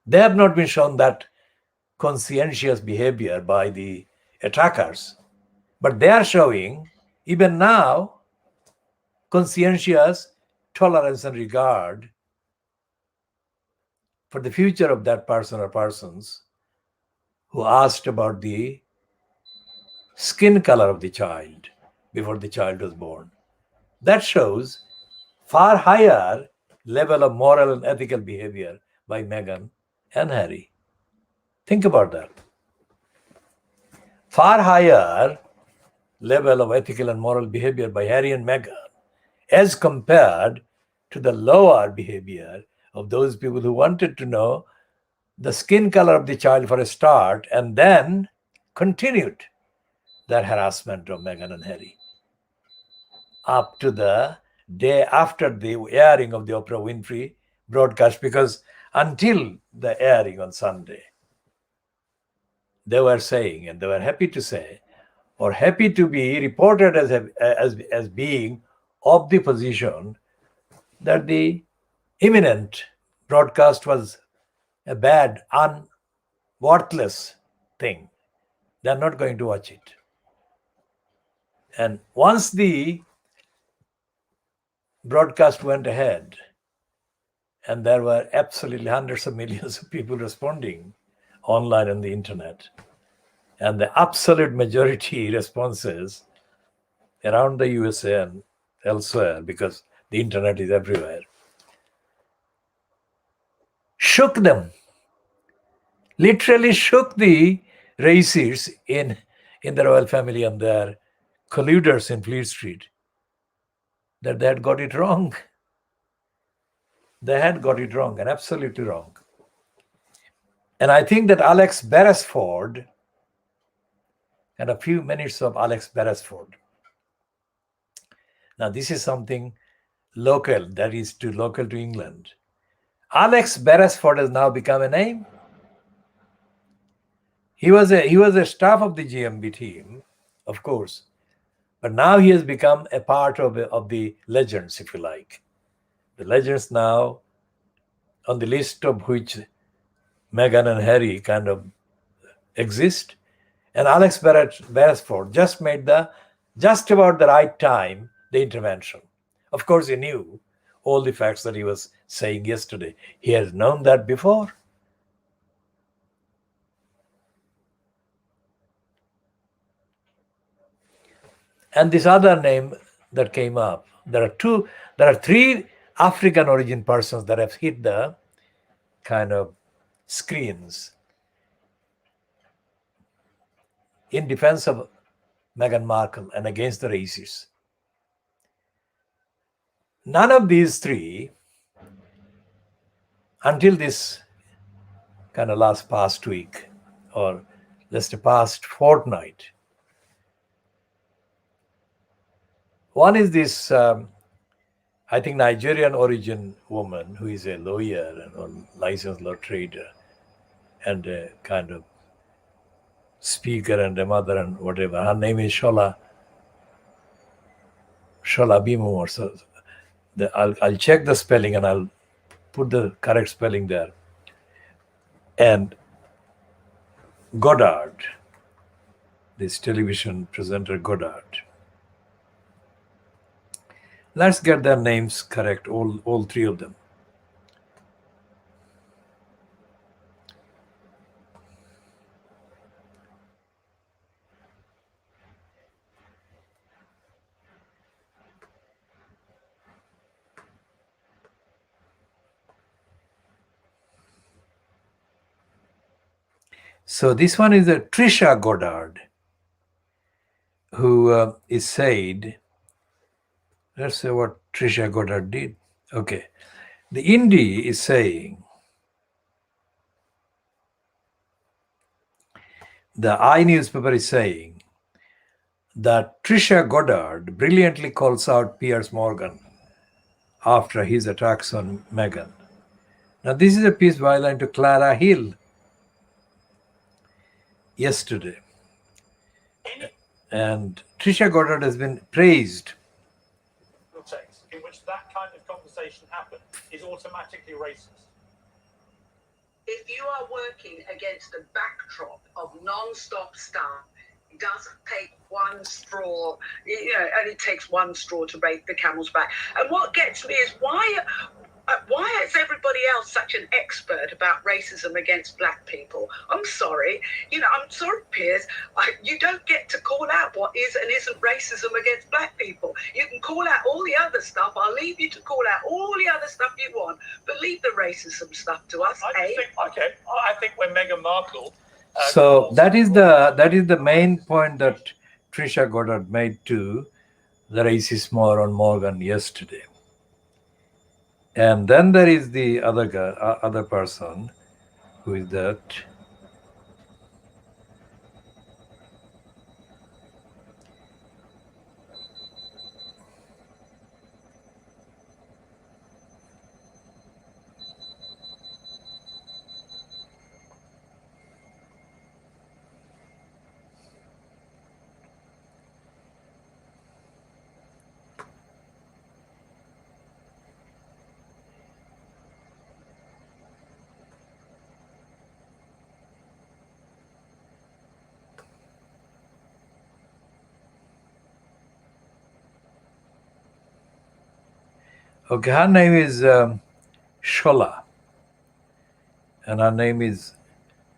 They have not been shown that conscientious behavior by the attackers, but they are showing, even now, conscientious tolerance and regard for the future of that person or persons who asked about the skin color of the child before the child was born. That shows far higher level of moral and ethical behavior by Meghan and Harry. Think about that. Far higher level of ethical and moral behavior by Harry and Meghan as compared to the lower behavior of those people who wanted to know the skin color of the child for a start and then continued their harassment of Meghan and Harry up to the day after the airing of the Oprah Winfrey broadcast, because until the airing on Sunday, they were saying, and they were happy to say, or happy to be reported as being of the position that the imminent broadcast was a bad, worthless thing. They're not going to watch it. And once the broadcast went ahead, and there were absolutely hundreds of millions of people responding online on the internet, and the absolute majority responses around the USA and elsewhere, because the internet is everywhere, shook them, literally shook the racists in the royal family and their colluders in Fleet Street, that they had got it wrong. They had got it wrong, and absolutely wrong. And I think that Alex Beresford, and a few minutes of Alex Beresford. Now, this is something local, that is local to England. Alex Beresford has now become a name. He was a staff of the GMB team, of course, But now he has become a part of the legends, if you like. The legends now, on the list of which Meghan and Harry kind of exist. And Alex Beresford just made just about the right time, the intervention. Of course, he knew all the facts that he was saying yesterday. He has known that before. And this other name that came up, there are three African origin persons that have hit the kind of screens in defense of Meghan Markle and against the racists. None of these three, until this kind of past week or just the past fortnight, one is this, I think, Nigerian origin woman who is a lawyer and a licensed law trader and a kind of speaker and a mother and whatever. Her name is Shola Bimu or so. I'll check the spelling and I'll put the correct spelling there. And Goddard, this television presenter Goddard. Let's get their names correct, all three of them. So this one is a Trisha Goddard, who is said, let's say what Trisha Goddard did. Okay. The Indie is saying, the I newspaper is saying that Trisha Goddard brilliantly calls out Piers Morgan after his attacks on Meghan. Now, this is a piece byline to Clara Hill yesterday. And Trisha Goddard has been praised. Text in which that kind of conversation happened is automatically racist. If you are working against a backdrop of non-stop stuff, it doesn't take one straw, only takes one straw to break the camel's back. And what gets me is why is everybody else such an expert about racism against black people? I'm sorry. I'm sorry, Piers. You don't get to call out what is and isn't racism against black people. You can call out all the other stuff. I'll leave you to call out all the other stuff you want, but leave the racism stuff to us. I think when Meghan Markle... So that is the main point that Trisha Goddard made to the racist moron Morgan yesterday. And then there is the other guy, other person, who is that? Okay, her name is Shola. And her name is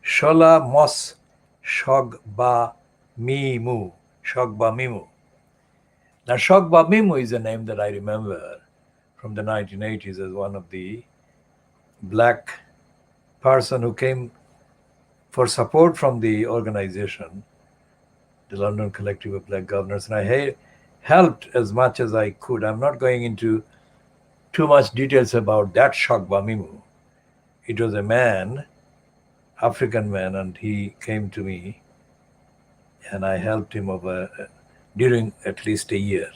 Shola Mos Shogba Mimu. Shogba Mimu. Now, Shogba Mimu is a name that I remember from the 1980s as one of the black person who came for support from the organization, the London Collective of Black Governors. And I helped as much as I could. I'm not going into too much details about that Shogba Mimu. It was a man, African man, and he came to me and I helped him during at least a year.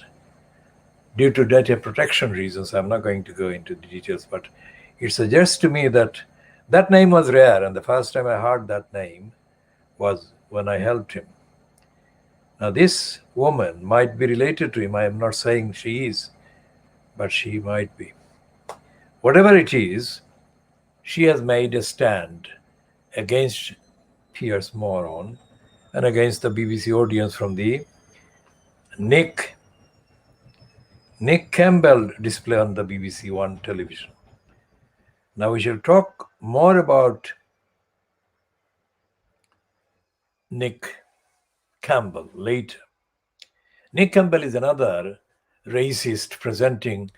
Due to data protection reasons, I'm not going to go into the details, but it suggests to me that that name was rare, and the first time I heard that name was when I helped him. Now, this woman might be related to him. I am not saying she is, but she might be. Whatever it is, she has made a stand against Piers Moron and against the BBC audience from the Nick Campbell display on the BBC One television. Now we shall talk more about Nick Campbell later. Nick Campbell is another racist presenting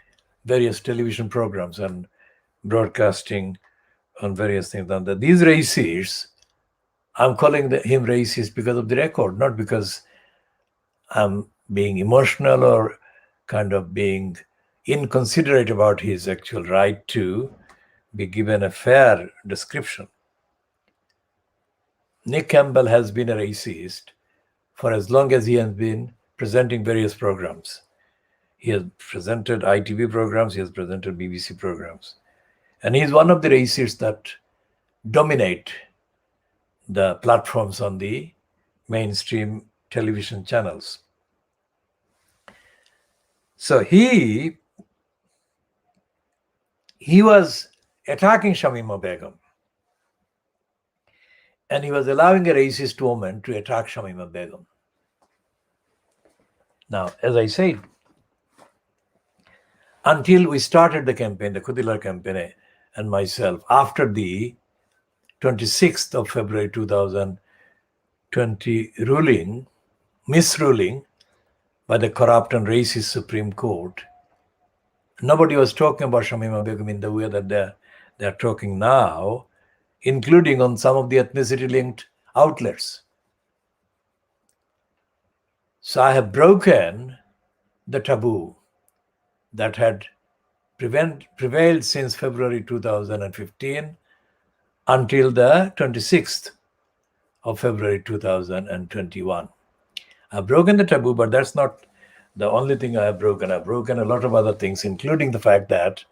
various television programs and broadcasting on various things. And these racists, I'm calling him racist because of the record, not because I'm being emotional or kind of being inconsiderate about his actual right to be given a fair description. Nick Campbell has been a racist for as long as he has been presenting various programs. He has presented ITV programs, he has presented BBC programs. And he's one of the racists that dominate the platforms on the mainstream television channels. So he was attacking Shamima Begum. And he was allowing a racist woman to attack Shamima Begum. Now, as I said, until we started the campaign, the Khoodeelaar campaign, and myself, after the 26th of February 2020 misruling by the corrupt and racist Supreme Court, nobody was talking about Shamima Begum in the way that they're talking now, including on some of the ethnicity-linked outlets. So I have broken the taboo that had prevailed since February 2015 until the 26th of February 2021. I've broken the taboo, but that's not the only thing I have broken. I've broken a lot of other things, including the fact that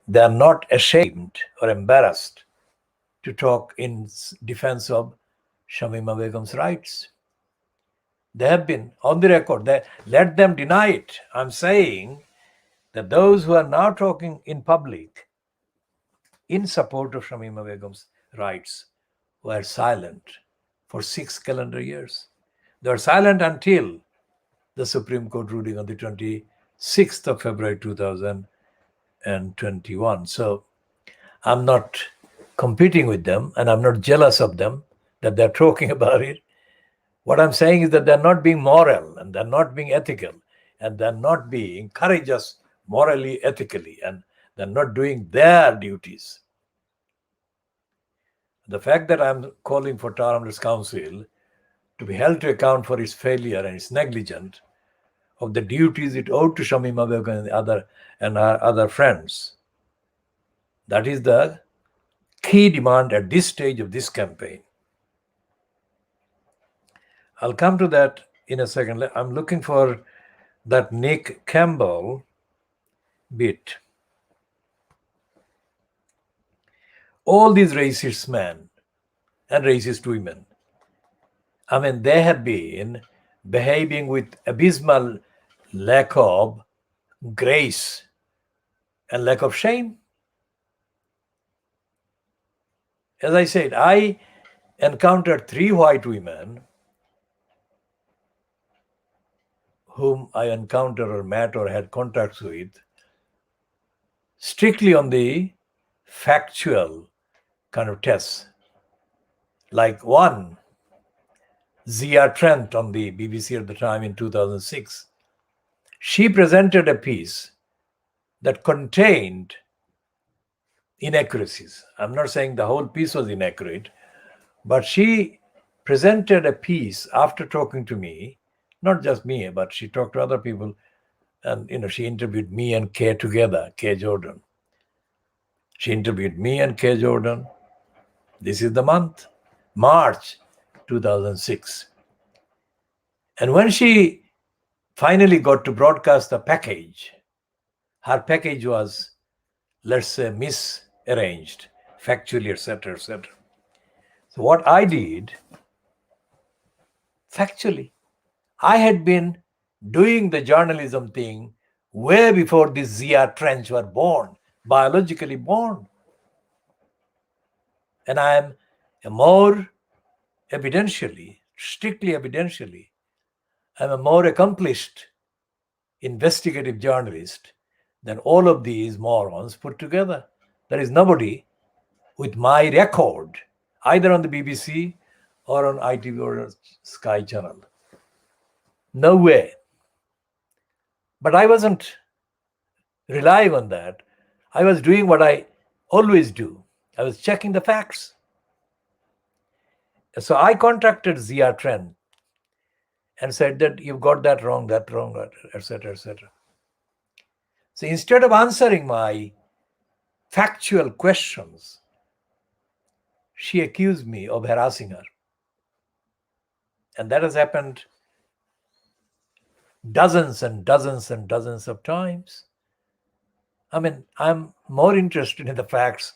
they are not ashamed or embarrassed to talk in defense of Shamima Begum's rights. They have been on the record. Let them deny it. I'm saying that those who are now talking in public in support of Shamima Begum's rights were silent for 6 calendar years. They were silent until the Supreme Court ruling on the 26th of February 2021. So I'm not competing with them and I'm not jealous of them that they're talking about it. What I'm saying is that they're not being moral and they're not being ethical and they're not being courageous morally, ethically, and they're not doing their duties. The fact that I'm calling for Tower Hamlets Council to be held to account for its failure and its negligence of the duties it owed to Shamima Begum and her other friends, that is the key demand at this stage of this campaign. I'll come to that in a second. I'm looking for that Nick Campbell bit. All these racist men and racist women, I mean, they have been behaving with abysmal lack of grace and lack of shame. As I said, I encountered 3 white women whom I encountered or met or had contacts with strictly on the factual kind of tests. Like one, Zia Trent on the BBC at the time in 2006. She presented a piece that contained inaccuracies. I'm not saying the whole piece was inaccurate, but she presented a piece after talking to me, not just me, but she talked to other people, and she interviewed me and Kay together, Kay Jordan. She interviewed me and Kay Jordan. This is the month, March 2006. And when she finally got to broadcast the package, her package was, let's say, misarranged, factually, etc., etc. So what I did, factually, I had been doing the journalism thing way before these Zia Trench were born, biologically born. And I am a more evidentially, strictly evidentially, I'm a more accomplished investigative journalist than all of these morons put together. There is nobody with my record, either on the BBC or on ITV or Sky Channel. No way. But I wasn't relying on that. I was doing what I always do. I was checking the facts. So I contacted Zia Trent and said that you've got that wrong, etc., etc. So instead of answering my factual questions, she accused me of harassing her. And that has happened dozens and dozens and dozens of times. I mean, I'm more interested in the facts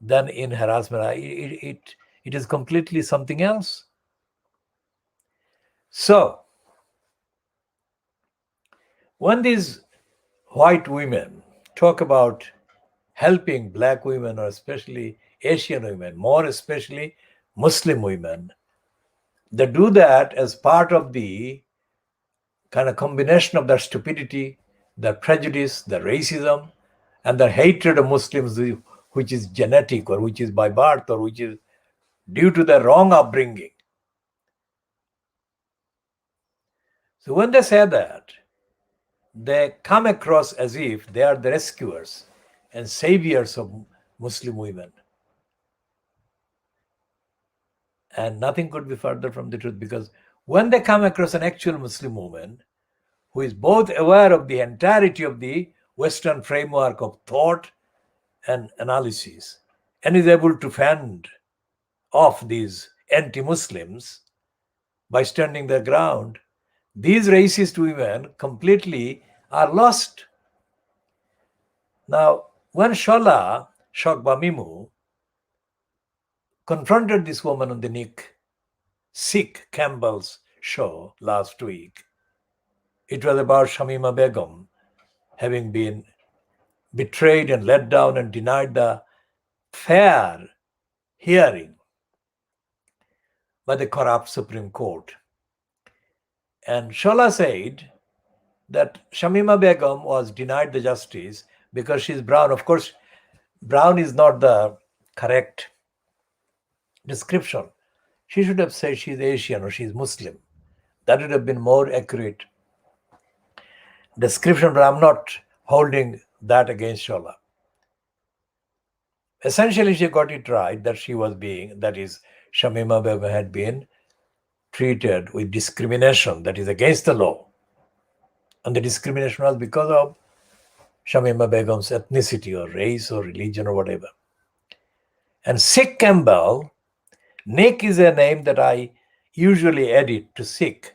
than in harassment. It is completely something else. So, when these white women talk about helping black women, or especially Asian women, more especially Muslim women, they do that as part of the kind of combination of their stupidity, their prejudice, their racism, and their hatred of Muslims, which is genetic or which is by birth or which is due to their wrong upbringing. So when they say that, they come across as if they are the rescuers and saviors of Muslim women. And nothing could be further from the truth, because when they come across an actual Muslim woman who is both aware of the entirety of the Western framework of thought and analysis and is able to fend off these anti-Muslims by standing their ground, these racist women completely are lost. Now, when Shola Shogbamimu confronted this woman on the Sikh Campbell's show last week, it was about Shamima Begum having been betrayed and let down and denied the fair hearing by the corrupt Supreme Court. And Shola said that Shamima Begum was denied the justice because she's brown. Of course, brown is not the correct description. She should have said she's Asian or she's Muslim. That would have been more accurate description, but I'm not holding that against Shola. Essentially, she got it right that Shamima Begum had been treated with discrimination that is against the law. And the discrimination was because of Shamima Begum's ethnicity or race or religion or whatever. And Sikh Campbell, Nick is a name that I usually edit to Sikh,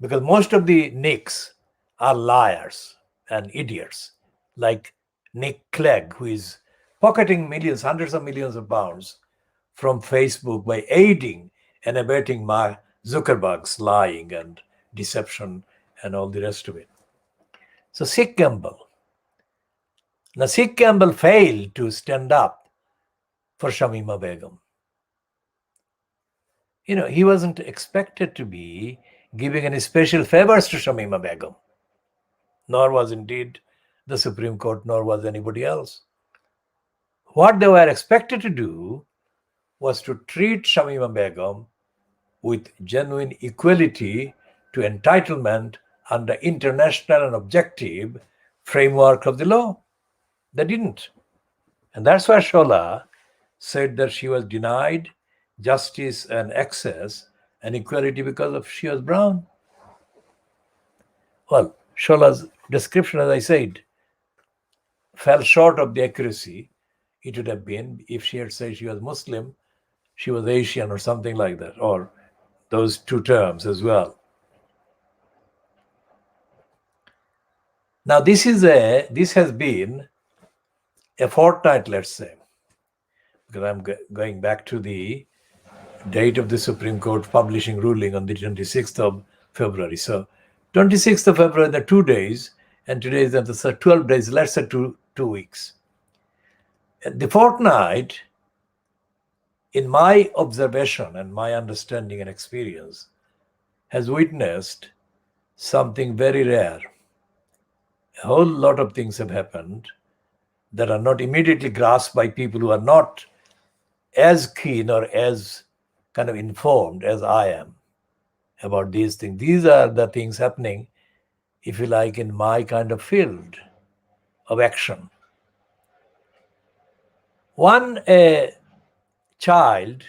because most of the Nicks are liars and idiots, like Nick Clegg, who is pocketing millions, hundreds of millions of pounds from Facebook by aiding and abetting Mark Zuckerberg's lying and deception and all the rest of it. So Sikh Campbell. Now Sikh Campbell failed to stand up for Shamima Begum. He wasn't expected to be giving any special favors to Shamima Begum, nor was indeed the Supreme Court, nor was anybody else. What they were expected to do was to treat Shamima Begum with genuine equality to entitlement under international and objective framework of the law. They didn't. And that's why Shola said that she was denied justice and access and equality because she was brown. Well, Shola's description, as I said, fell short of the accuracy it would have been if she had said she was Muslim, she was Asian or something like that, or those two terms as well. Now this has been a fortnight, let's say, because I'm going back to the date of the Supreme Court publishing ruling on the 26th of February. So 26th of February, the 2 days, and today is the 12 days, let's say 2 weeks. The fortnight, in my observation and my understanding and experience, has witnessed something very rare. A whole lot of things have happened that are not immediately grasped by people who are not as keen or as kind of informed as I am about these things. These are the things happening, if you like, in my kind of field of action. One, a child,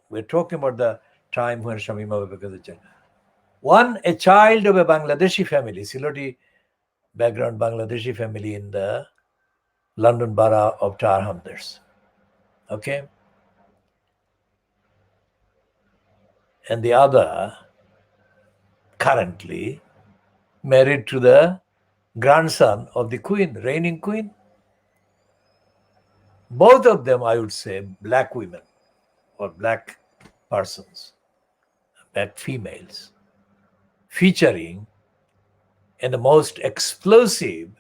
we're talking about the time when Shamima Begum was a child. One, a child of a Bangladeshi family, Siloti background Bangladeshi family in the London borough of Tar Hamders. Okay? And the other, currently, married to the grandson of the queen, reigning queen. Both of them, I would say, black women or black persons, black females, featuring in the most explosive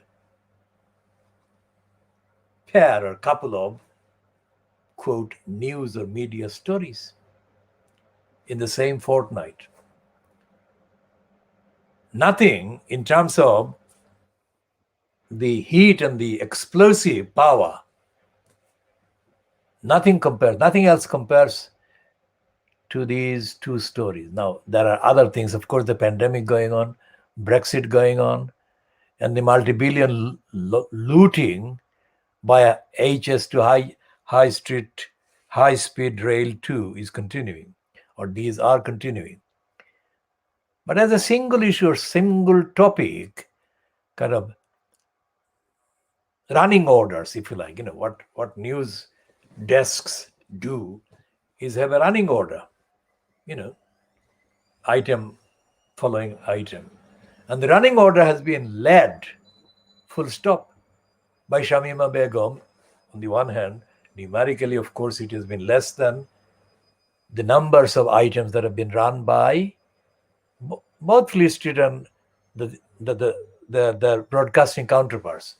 pair or couple of, quote, news or media stories in the same fortnight. Nothing in terms of the heat and the explosive power, nothing else compares to these two stories. Now, there are other things, of course, the pandemic going on, Brexit going on, and the multi-billion looting by HS to high speed rail 2 is continuing, or these are continuing. But as a single issue or single topic, kind of running orders, if you like, what news desks do is have a running order, item following item. And the running order has been led, full stop, by Shamima Begum. On the one hand, numerically, of course, it has been less than the numbers of items that have been run by both Fleet Street and the broadcasting counterparts,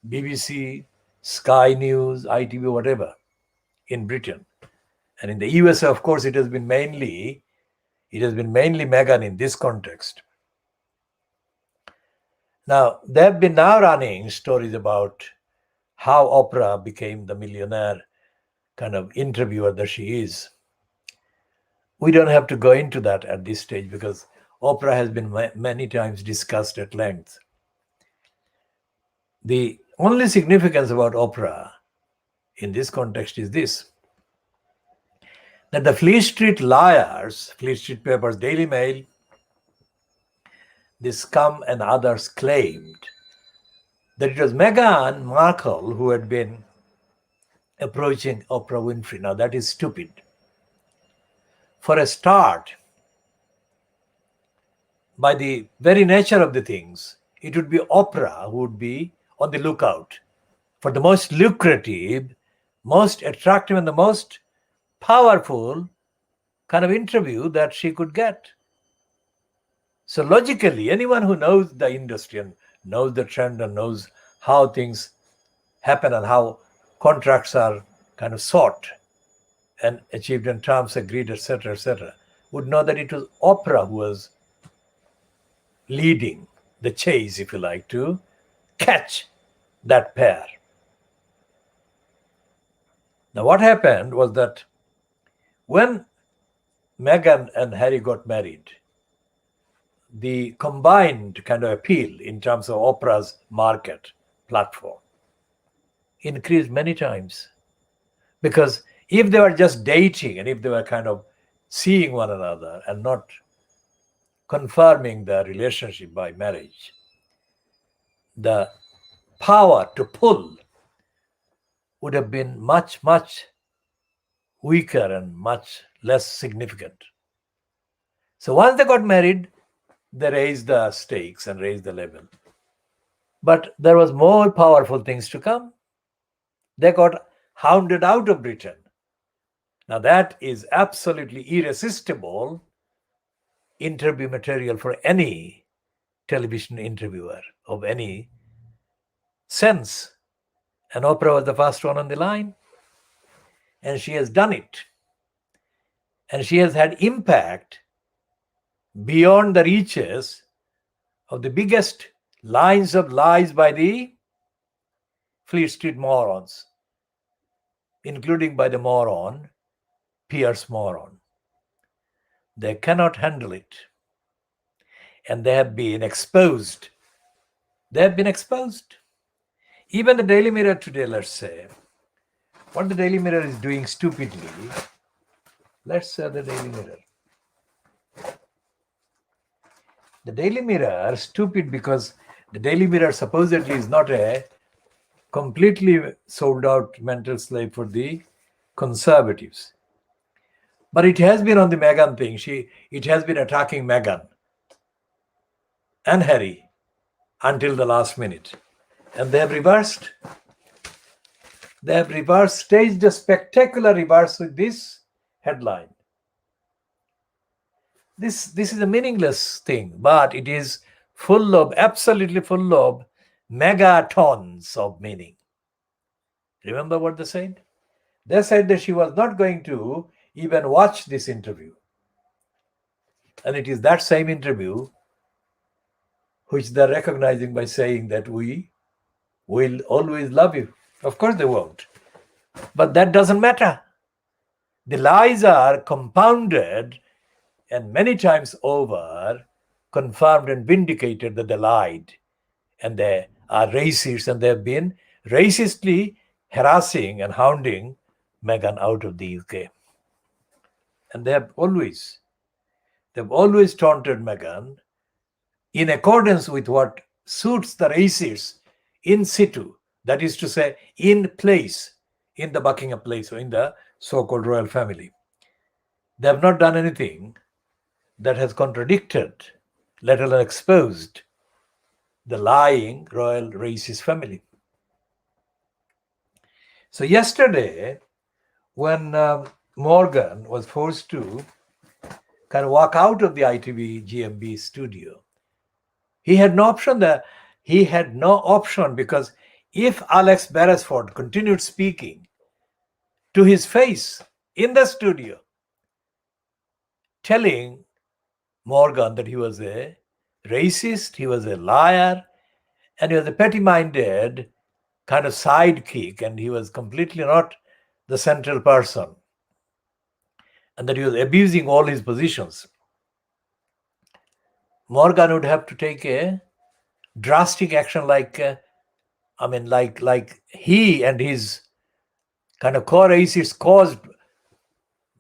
BBC, Sky News, ITV, whatever, in Britain. And in the USA, of course, it has been mainly Meghan in this context. Now, they have been now running stories about how Oprah became the millionaire kind of interviewer that she is. We don't have to go into that at this stage because Oprah has been many times discussed at length. The only significance about Oprah in this context is this, that the Fleet Street liars, Fleet Street papers, Daily Mail, the Scum and others claimed that it was Meghan Markle who had been approaching Oprah Winfrey. Now that is stupid. For a start, by the very nature of the things, it would be Oprah who would be on the lookout for the most lucrative, most attractive, and the most powerful kind of interview that she could get. So logically, anyone who knows the industry and knows the trend and knows how things happen and how contracts are kind of sought and achieved and terms agreed, etc., would know that it was Oprah who was leading the chase, if you like, to catch that pair. Now, what happened was that when Meghan and Harry got married, the combined kind of appeal in terms of Oprah's market platform increased many times. Because if they were just dating and if they were kind of seeing one another and not confirming the relationship by marriage, the power to pull would have been much, much weaker and much less significant. So once they got married, they raised the stakes and raised the level. But there was more powerful things to come. They got hounded out of Britain. Now that is absolutely irresistible interview material for any television interviewer of any sense. And Oprah was the first one on the line. And she has done it. And she has had impact beyond the reaches of the biggest lines of lies by the Fleet Street morons, including by the moron, Pierce Moron. They cannot handle it. And they have been exposed. They have been exposed. Even the Daily Mirror today, let's say, what the Daily Mirror is doing stupidly, let's say the Daily Mirror. The Daily Mirror is stupid because the Daily Mirror supposedly is not a completely sold out mental slave for the conservatives. But it has been on the Meghan thing. It has been attacking Meghan and Harry until the last minute. And they have reversed. They have reversed, staged a spectacular reverse with this headline. This is a meaningless thing, but it is absolutely full of megatons of meaning. Remember what they said? They said that she was not going to even watch this interview. And it is that same interview which they're recognizing by saying that we will always love you. Of course they won't. But that doesn't matter. The lies are compounded and many times over confirmed and vindicated that they lied. And they are racist and they have been racistly harassing and hounding Meghan out of the UK. And they've always taunted Meghan in accordance with what suits the racists in situ, that is to say, in place, in the Buckingham Palace or in the so-called royal family. They have not done anything that has contradicted, let alone exposed, the lying royal racist family. So yesterday, when Morgan was forced to kind of walk out of the ITV GMB studio, he had no option there. He had no option because if Alex Beresford continued speaking to his face in the studio, telling Morgan that he was a racist, he was a liar, and he was a petty-minded kind of sidekick, and he was completely not the central person, and that he was abusing all his positions, Morgan would have to take a drastic action like he and his kind of co-racists caused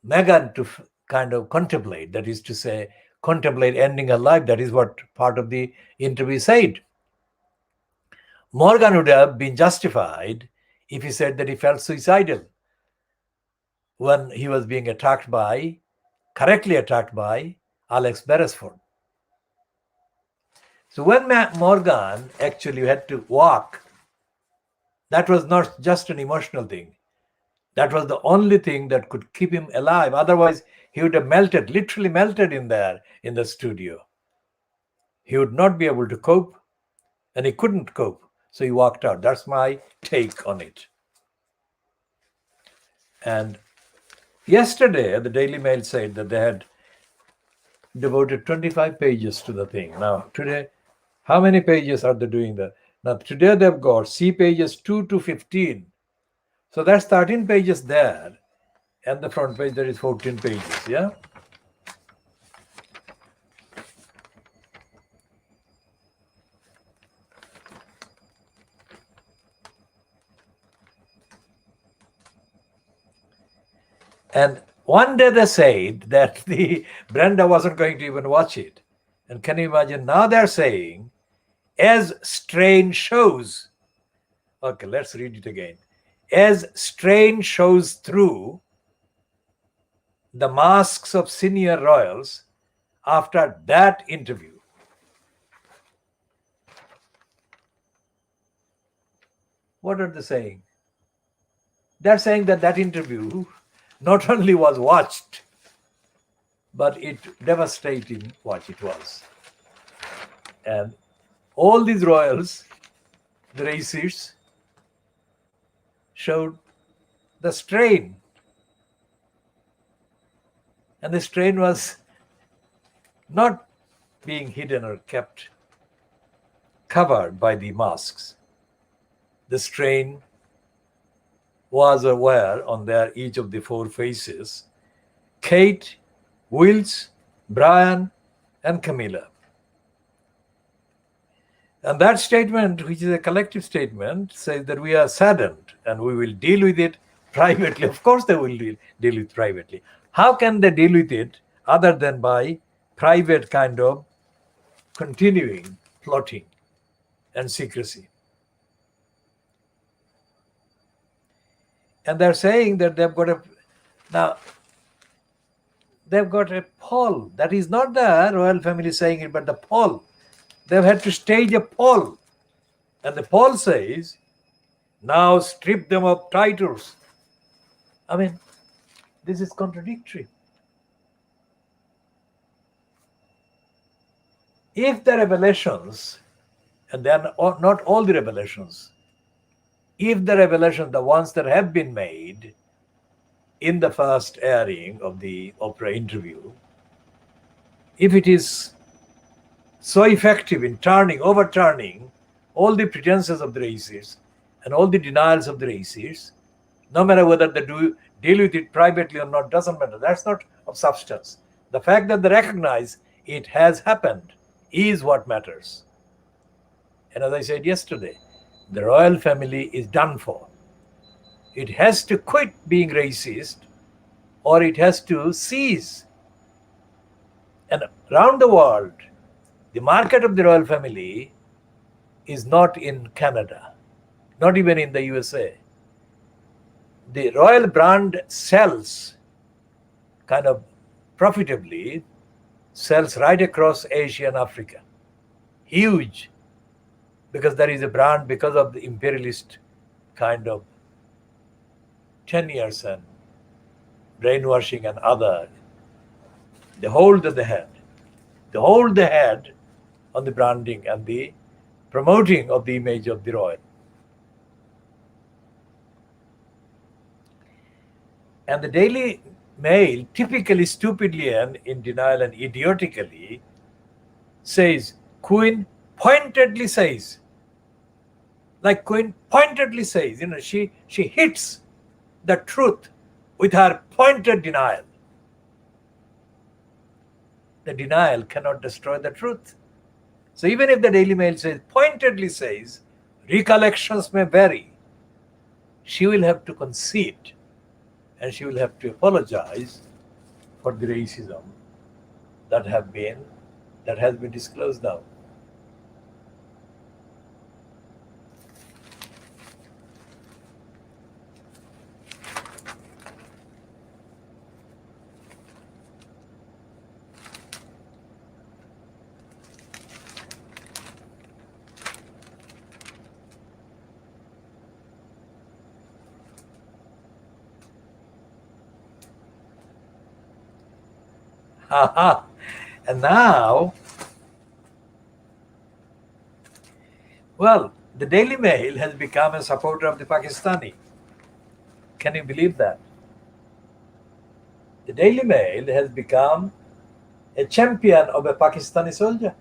Meghan to kind of contemplate, that is to say, contemplate ending her life. That is what part of the interview said. Morgan would have been justified if he said that he felt suicidal when he was being correctly attacked by Alex Beresford. So when Morgan actually had to walk, that was not just an emotional thing. That was the only thing that could keep him alive. Otherwise, he would have melted, literally melted in there in the studio. He would not be able to cope, and he couldn't cope. So he walked out. That's my take on it. And yesterday, the Daily Mail said that they had devoted 25 pages to the thing. Now, today, how many pages are they doing that? Now, today they've got C pages 2 to 15. So that's 13 pages there. And the front page, there is 14 pages, yeah? And one day they said that Brenda wasn't going to even watch it. And can you imagine? Now they're saying, as strain shows, okay, let's read it again. As strain shows through the masks of senior royals after that interview. What are they saying? They're saying that interview not only was watched, but it devastating what it was. And all these royals, the racists, showed the strain. And the strain was not being hidden or kept covered by the masks. The strain was aware on their each of the four faces: Kate, Wills, Brian, and Camilla. And that statement, which is a collective statement, says that we are saddened and we will deal with it privately. Of course, they will deal with it privately. How can they deal with it other than by private kind of continuing plotting and secrecy? And they're saying that they've got a poll. That is not the royal family saying it, but the poll. They've had to stage a poll. And the poll says, now strip them of titles. I mean, this is contradictory. If the revelations, and they are not all the revelations, if the revelations, the ones that have been made in the first airing of the Oprah interview, if it is so effective in overturning all the pretenses of the racists and all the denials of the racists, no matter whether they deal with it privately or not, doesn't matter. That's not of substance. The fact that they recognize it has happened is what matters. And as I said yesterday, the royal family is done for. It has to quit being racist, or it has to cease. And around the world, the market of the royal family is not in Canada, not even in the USA. The royal brand sells kind of profitably, sells right across Asia and Africa. Huge. Because there is a brand, because of the imperialist kind of tenures and brainwashing and other, the hold that they had. The hold they had on the branding and the promoting of the image of the royal. And the Daily Mail, typically stupidly and in denial and idiotically, says, Queen pointedly says, like Queen pointedly says, she hits the truth with her pointed denial. The denial cannot destroy the truth. So even if the Daily Mail pointedly says, recollections may vary, she will have to concede and she will have to apologize for the racism that has been disclosed now. And now, well, the Daily Mail has become a supporter of the Pakistani. Can you believe that? The Daily Mail has become a champion of a Pakistani soldier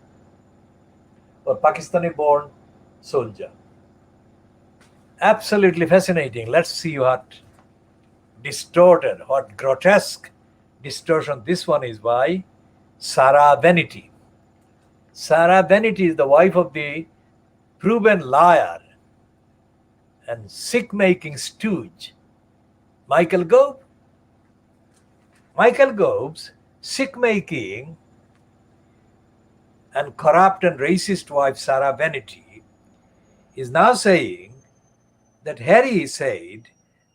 or Pakistani-born soldier. Absolutely fascinating. Let's see what distorted, what grotesque distortion. This one is by Sarah Vanity. Sarah Vanity is the wife of the proven liar and sick-making stooge, Michael Gove. Michael Gove's sick-making and corrupt and racist wife, Sarah Vanity, is now saying that Harry said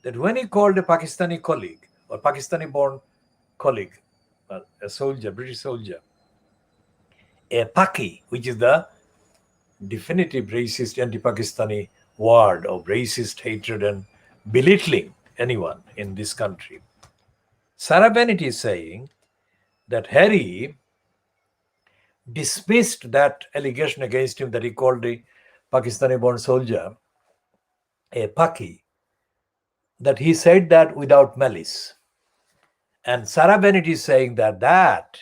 that when he called a Pakistani colleague or Pakistani-born colleague, a soldier, British soldier, a Paki, which is the definitive racist anti-Pakistani word of racist hatred and belittling anyone in this country. Sarah Bennett is saying that Harry dismissed that allegation against him that he called the Pakistani-born soldier a Paki, that he said that without malice. And Sarah Bennett is saying that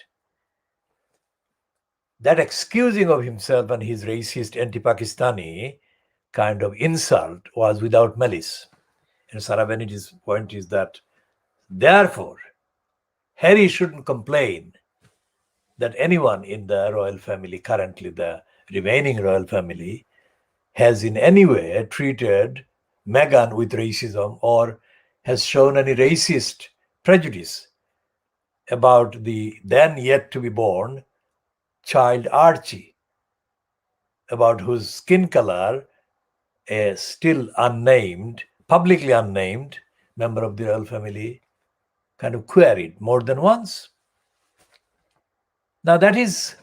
excusing of himself and his racist anti-Pakistani kind of insult was without malice. And Sarah Bennett's point is that, therefore, Harry shouldn't complain that anyone in the royal family, currently the remaining royal family, has in any way treated Meghan with racism or has shown any racist prejudice about the then yet to be born child Archie, about whose skin color a still unnamed, publicly unnamed member of the royal family kind of queried more than once. Now that is,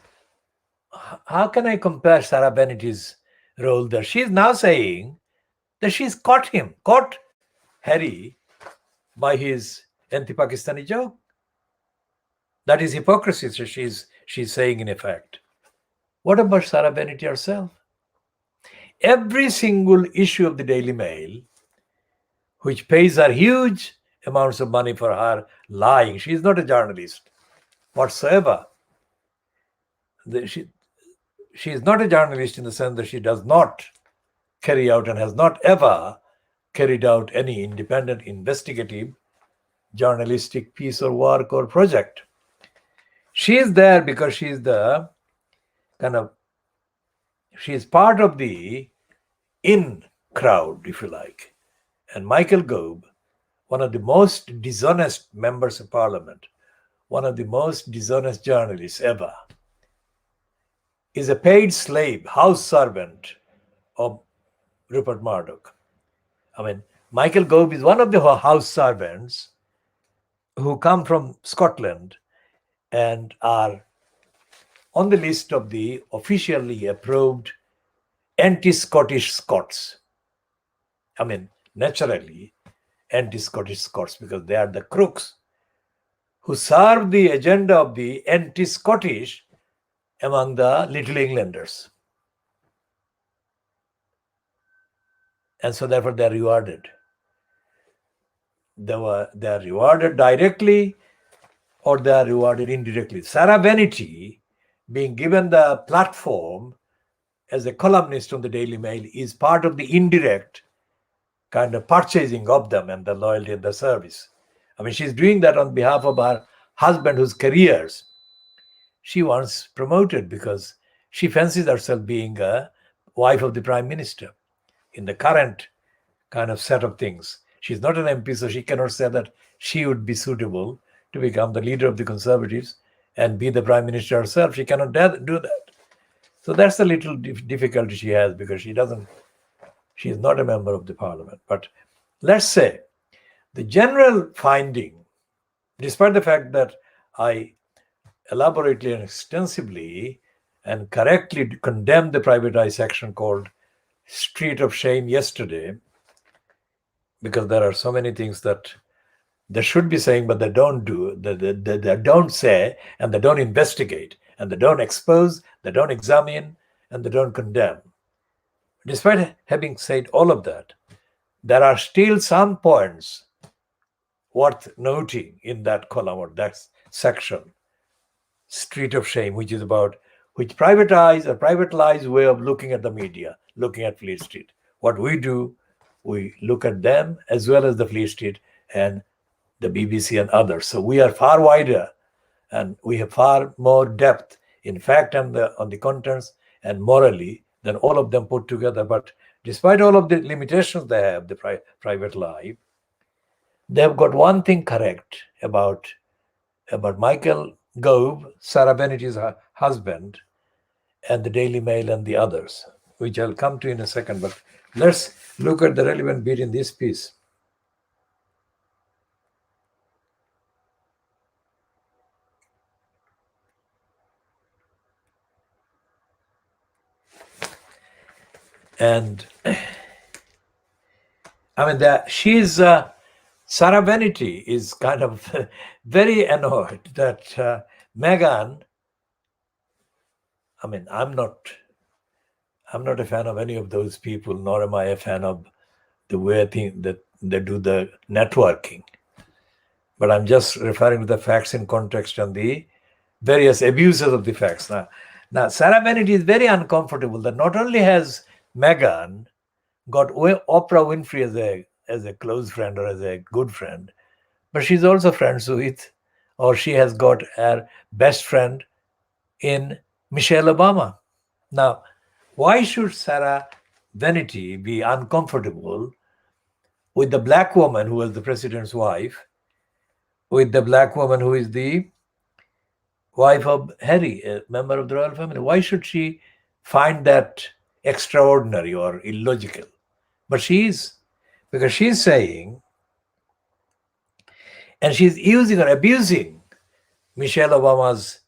how can I compare Sarah Bennett's role there? She's now saying that she's caught Harry by his anti-Pakistani joke. That is hypocrisy, so she's saying in effect. What about Sarah Bennett herself? Every single issue of the Daily Mail, which pays her huge amounts of money for her lying, she is not a journalist whatsoever. She is not a journalist in the sense that she does not carry out and has not ever carried out any independent investigative journalistic piece or work or project. She is there because she is part of the in crowd, if you like. And Michael Gove, one of the most dishonest members of parliament, one of the most dishonest journalists ever, is a paid slave, house servant of Rupert Murdoch. I mean, Michael Gove is one of the house servants who come from Scotland and are on the list of the officially approved anti-Scottish Scots. I mean, naturally, anti-Scottish Scots, because they are the crooks who serve the agenda of the anti-Scottish among the Little Englanders. And so therefore they are rewarded. They are rewarded directly or they are rewarded indirectly. Sarah Bennett being given the platform as a columnist on the Daily Mail is part of the indirect kind of purchasing of them and the loyalty and the service. I mean, she's doing that on behalf of her husband whose careers she wants promoted because she fancies herself being a wife of the Prime Minister in the current kind of set of things. She's not an MP, so she cannot say that she would be suitable to become the leader of the Conservatives and be the Prime Minister herself. She cannot do that. So that's the little difficulty she has because she is not a member of the Parliament. But let's say the general finding, despite the fact that I elaborately and extensively and correctly condemned the private eye section called Street of Shame yesterday, because there are so many things that they should be saying, but they don't do, they don't say, and they don't investigate, and they don't expose, they don't examine, and they don't condemn. Despite having said all of that, there are still some points worth noting in that column or that section, Street of Shame, which is about which private eyes or private lies way of looking at the media, looking at Fleet Street. What we do, we look at them as well as the Fleet Street and the BBC and others. So we are far wider and we have far more depth in fact and on the contents and morally than all of them put together. But despite all of the limitations they have, the private life, they have got one thing correct about Michael Gove, Sarah Bennett's husband, and the Daily Mail and the others, which I'll come to in a second. But let's look at the relevant bit in this piece. And I mean, Sarah Bennett is kind of very annoyed that Meghan, I mean, I'm not a fan of any of those people, nor am I a fan of the way I think that they do the networking. But I'm just referring to the facts in context and the various abuses of the facts. Now Sarah Bennett is very uncomfortable that not only has Meghan got Oprah Winfrey as a close friend or as a good friend, but she's also friends with, or she has got her best friend in Michelle Obama. Now, why should Sarah Vanity be uncomfortable with the black woman who was the president's wife, with the black woman who is the wife of Harry, a member of the royal family? Why should she find that extraordinary or illogical? But she is, because she's saying, and she's using or abusing Michelle Obama's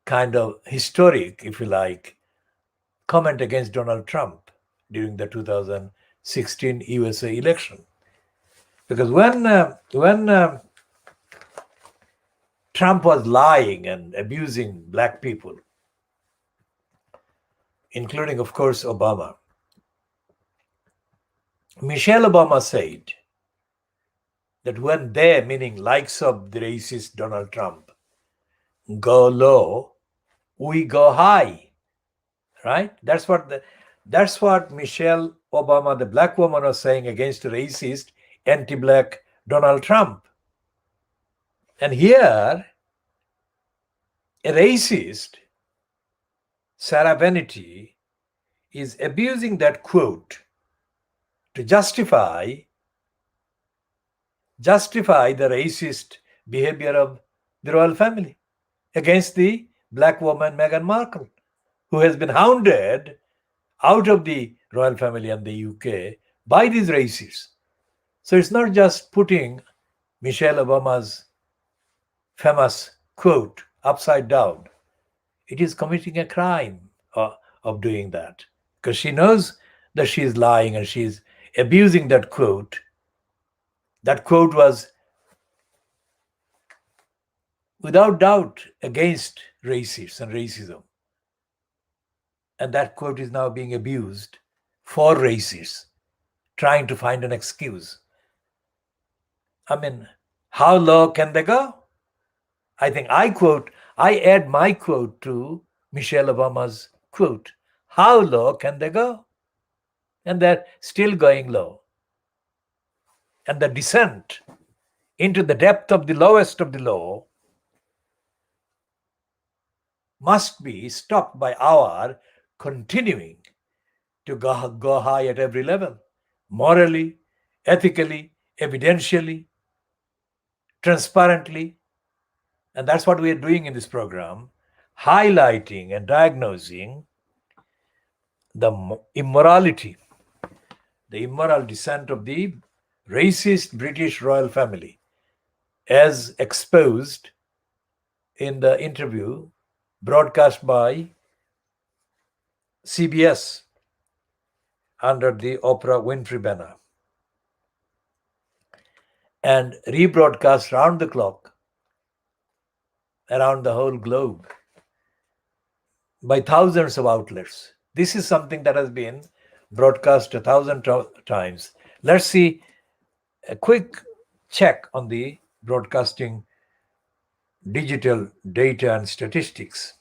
kind of historic, if you like, comment against Donald Trump during the 2016 USA election. Because when Trump was lying and abusing black people, including, of course, Obama, Michelle Obama said that when they, meaning likes of the racist Donald Trump, go low, we go high, right? That's what Michelle Obama, the black woman, was saying against the racist, anti-black Donald Trump. And here, a racist, Sarah Vanity, is abusing that quote to justify the racist behavior of the royal family against the black woman Meghan Markle, who has been hounded out of the royal family and the UK by these racists. So it's not just putting Michelle Obama's famous quote upside down. It is committing a crime of doing that, because she knows that she is lying and she is abusing that quote. That quote was without doubt against racists and racism. And that quote is now being abused for racists, trying to find an excuse. I mean, how low can they go? I think I add my quote to Michelle Obama's quote. How low can they go? And they're still going low. And the descent into the depth of the lowest of the low must be stopped by our continuing to go high at every level, morally, ethically, evidentially, transparently. And that's what we are doing in this program, highlighting and diagnosing the immorality, the immoral descent of the racist British royal family, as exposed in the interview broadcast by CBS under the Oprah Winfrey banner and rebroadcast round the clock around the whole globe by thousands of outlets. This is something that has been broadcast 1,000 times. Let's see a quick check on the broadcasting digital data and statistics.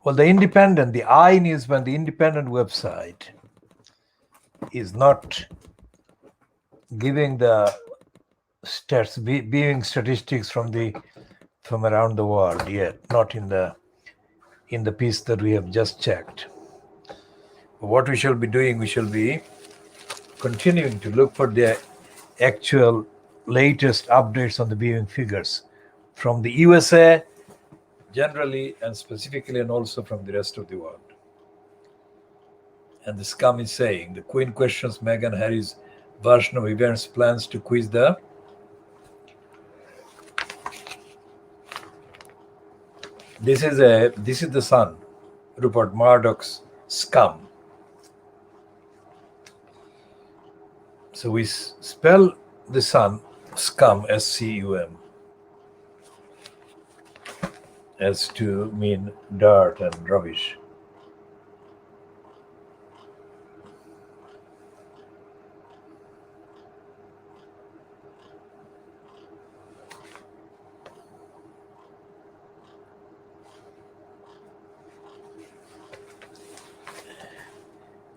Well, the independent, the iNewsman, the independent website is not giving the viewing statistics from around the world yet, not in the piece that we have just checked. What we shall be doing, we shall be continuing to look for the actual latest updates on the viewing figures from the USA generally and specifically, and also from the rest of the world. And the scum is saying the Queen questions Meghan Harry's version of events, plans to quiz the This is the Sun, Rupert Murdoch's scum. So we spell the Sun scum, SCUM, as to mean dirt and rubbish.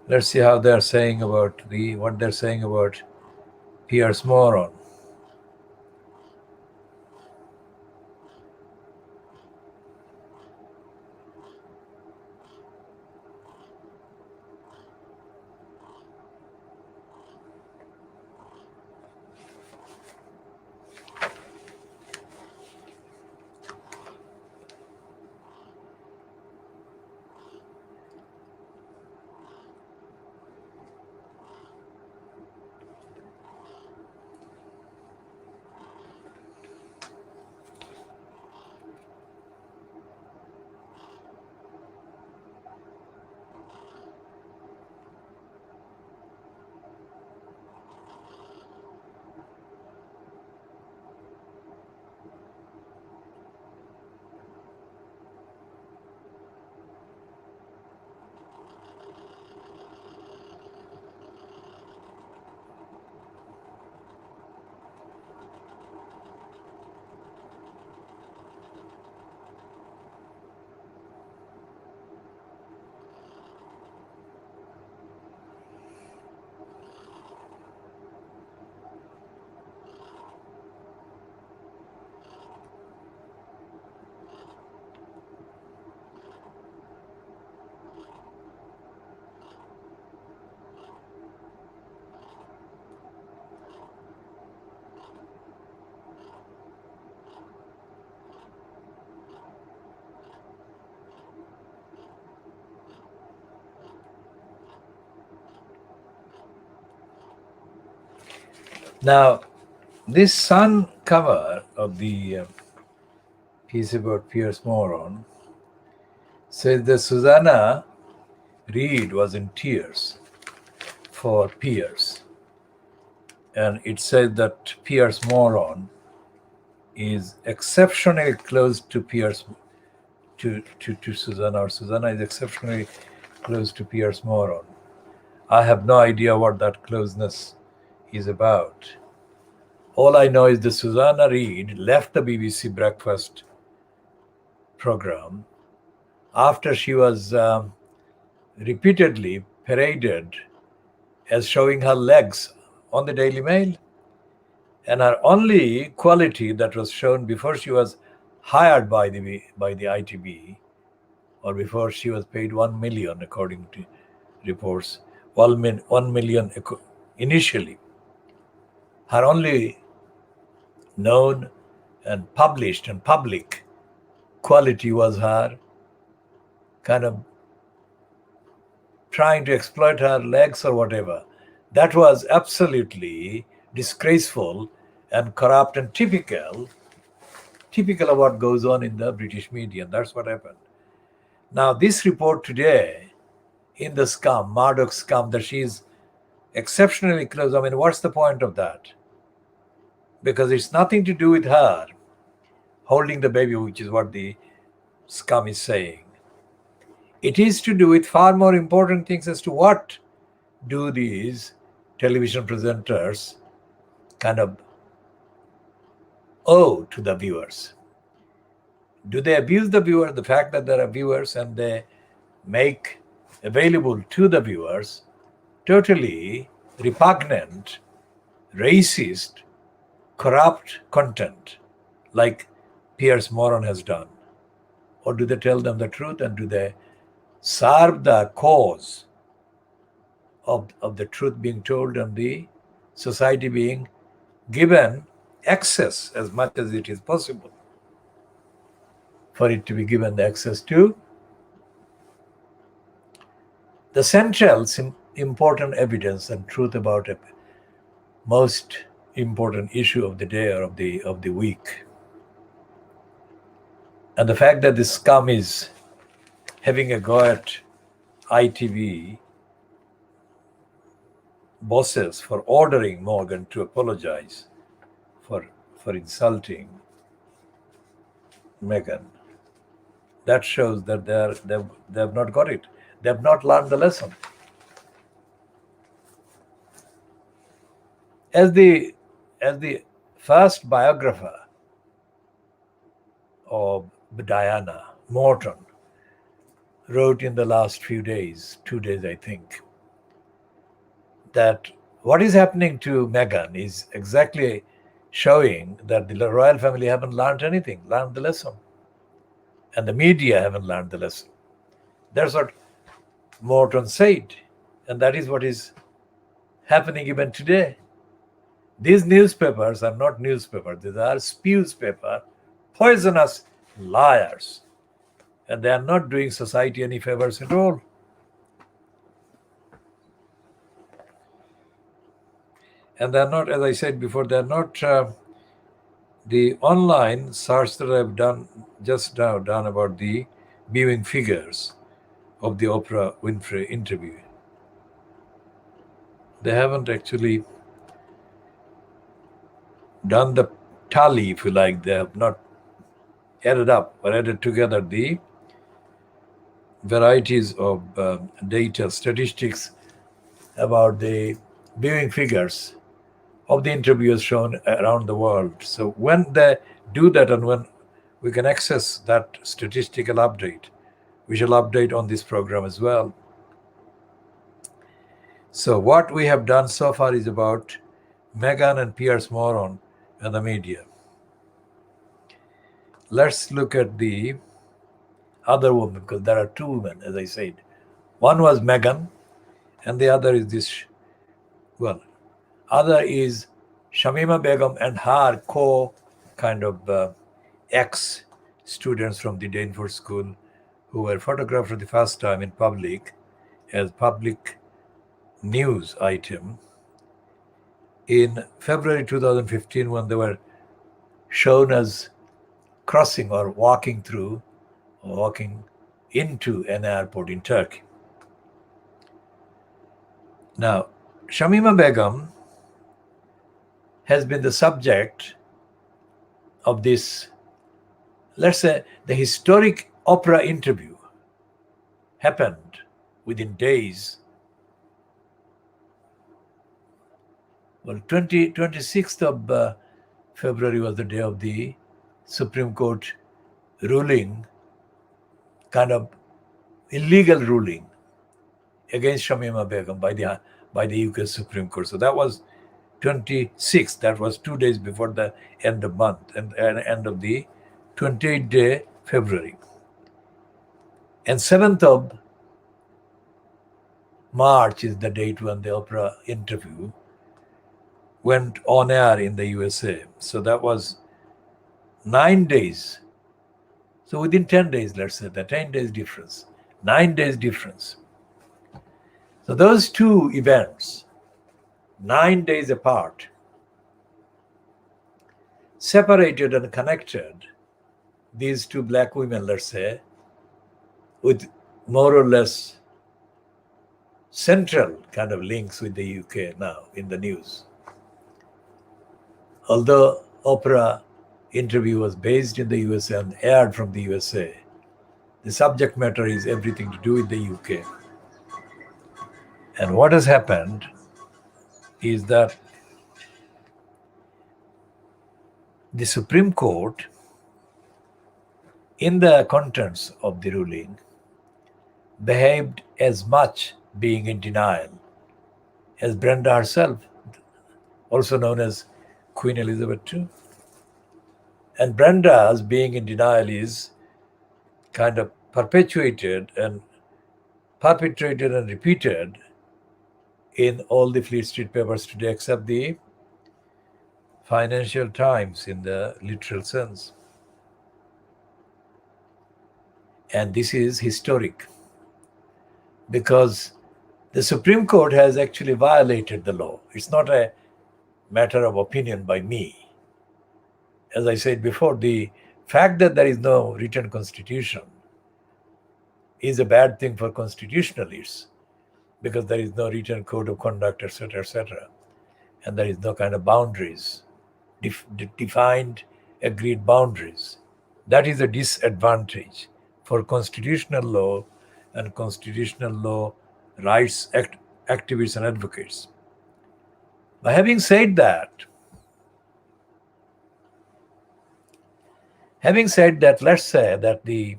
Let's see how they're saying about what they're saying about Piers Morgan. Now, this Sun cover of the piece about Piers Morgan says that Susanna Reid was in tears for Piers. And it said that Piers Morgan is exceptionally close to Piers, to Susanna, or Susanna is exceptionally close to Piers Morgan. I have no idea what that closeness is about. All I know is that Susanna Reid left the BBC breakfast program after she was repeatedly paraded as showing her legs on the Daily Mail. And her only quality that was shown before she was hired by the ITB, or before she was paid 1 million, according to reports, 1 million initially. Her only known and published and public quality was her kind of trying to exploit her legs or whatever. That was absolutely disgraceful and corrupt and typical of what goes on in the British media. And that's what happened. Now, this report today in the scum, Murdoch scum, that she's exceptionally close. I mean, what's the point of that? Because it's nothing to do with her holding the baby, which is what the scum is saying. It is to do with far more important things as to what do these television presenters kind of owe to the viewers. Do they abuse the viewer? The fact that there are viewers and they make available to the viewers totally repugnant, racist, corrupt content like Piers Morgan has done? Or do they tell them the truth, and do they serve the cause of the truth being told and the society being given access as much as it is possible for it to be given the access to the central important evidence and truth about a most important issue of the day or of the week? And the fact that this scum is having a go at ITV bosses for ordering Morgan to apologize for insulting Meghan, that shows that they have not got it. They have not learned the lesson. As the first biographer of Diana, Morton, wrote in the last few days, 2 days I think, that what is happening to Meghan is exactly showing that the royal family haven't learned the lesson. And the media haven't learned the lesson. That's what Morton said. And that is what is happening even today. These newspapers are not newspapers. These are spewspaper, poisonous liars. And they are not doing society any favors at all. And they're not, as I said before, they're not the online search that I've done just now done about the viewing figures of the Oprah Winfrey interview. They haven't actually done the tally, if you like. They have not added up or added together the varieties of data, statistics about the viewing figures of the interviews shown around the world. So when they do that and when we can access that statistical update, we shall update on this program as well. So what we have done so far is about Meghan and Piers Morgan and the media. Let's look at the other woman, because there are two women, as I said. One was Meghan, and the other is this, other is Shamima Begum and her ex-students from the Danforth School who were photographed for the first time in public as public news item in February 2015 when they were shown as crossing or walking into an airport in Turkey. Now, Shamima Begum has been the subject of this, let's say, the historic Oprah interview happened within days. 26th of February was the day of the Supreme Court ruling, kind of illegal ruling against Shamima Begum by the UK Supreme Court. So that was 26th. That was 2 days before the end of month and end of the 28th day February. And 7th of March is the date when the Oprah interview went on air in the USA. So that was 9 days. So within 10 days, let's say, the 10 days difference, 9 days difference. So those two events, 9 days apart, separated and connected these two black women, let's say, with more or less central kind of links with the UK now in the news. Although Oprah interview was based in the USA and aired from the USA, the subject matter is everything to do with the UK. And what has happened is that the Supreme Court in the contents of the ruling, behaved as much being in denial as Brenda herself, also known as Queen Elizabeth II. And Brenda's being in denial is kind of perpetuated and perpetrated and repeated in all the Fleet Street papers today, except the Financial Times in the literal sense. And this is historic because the Supreme Court has actually violated the law. It's not a matter of opinion by me. As I said before, the fact that there is no written constitution is a bad thing for constitutionalists because there is no written code of conduct, etc., and there is no kind of boundaries, defined, agreed boundaries. That is a disadvantage for constitutional law and constitutional law rights activists and advocates. But having said that, let's say that the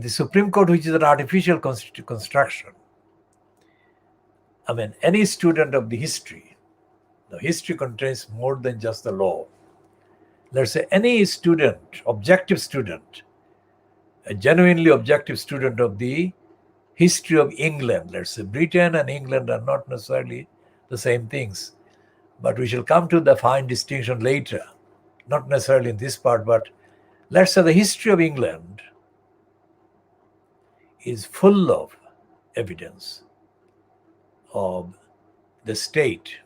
Supreme Court, which is an artificial construction, I mean, any student of the history contains more than just the law. Let's say any student, objective student, a genuinely objective student of the history of England, let's say Britain and England are not necessarily the same things, but we shall come to the fine distinction later, not necessarily in this part, but let's say the history of England is full of evidence of the state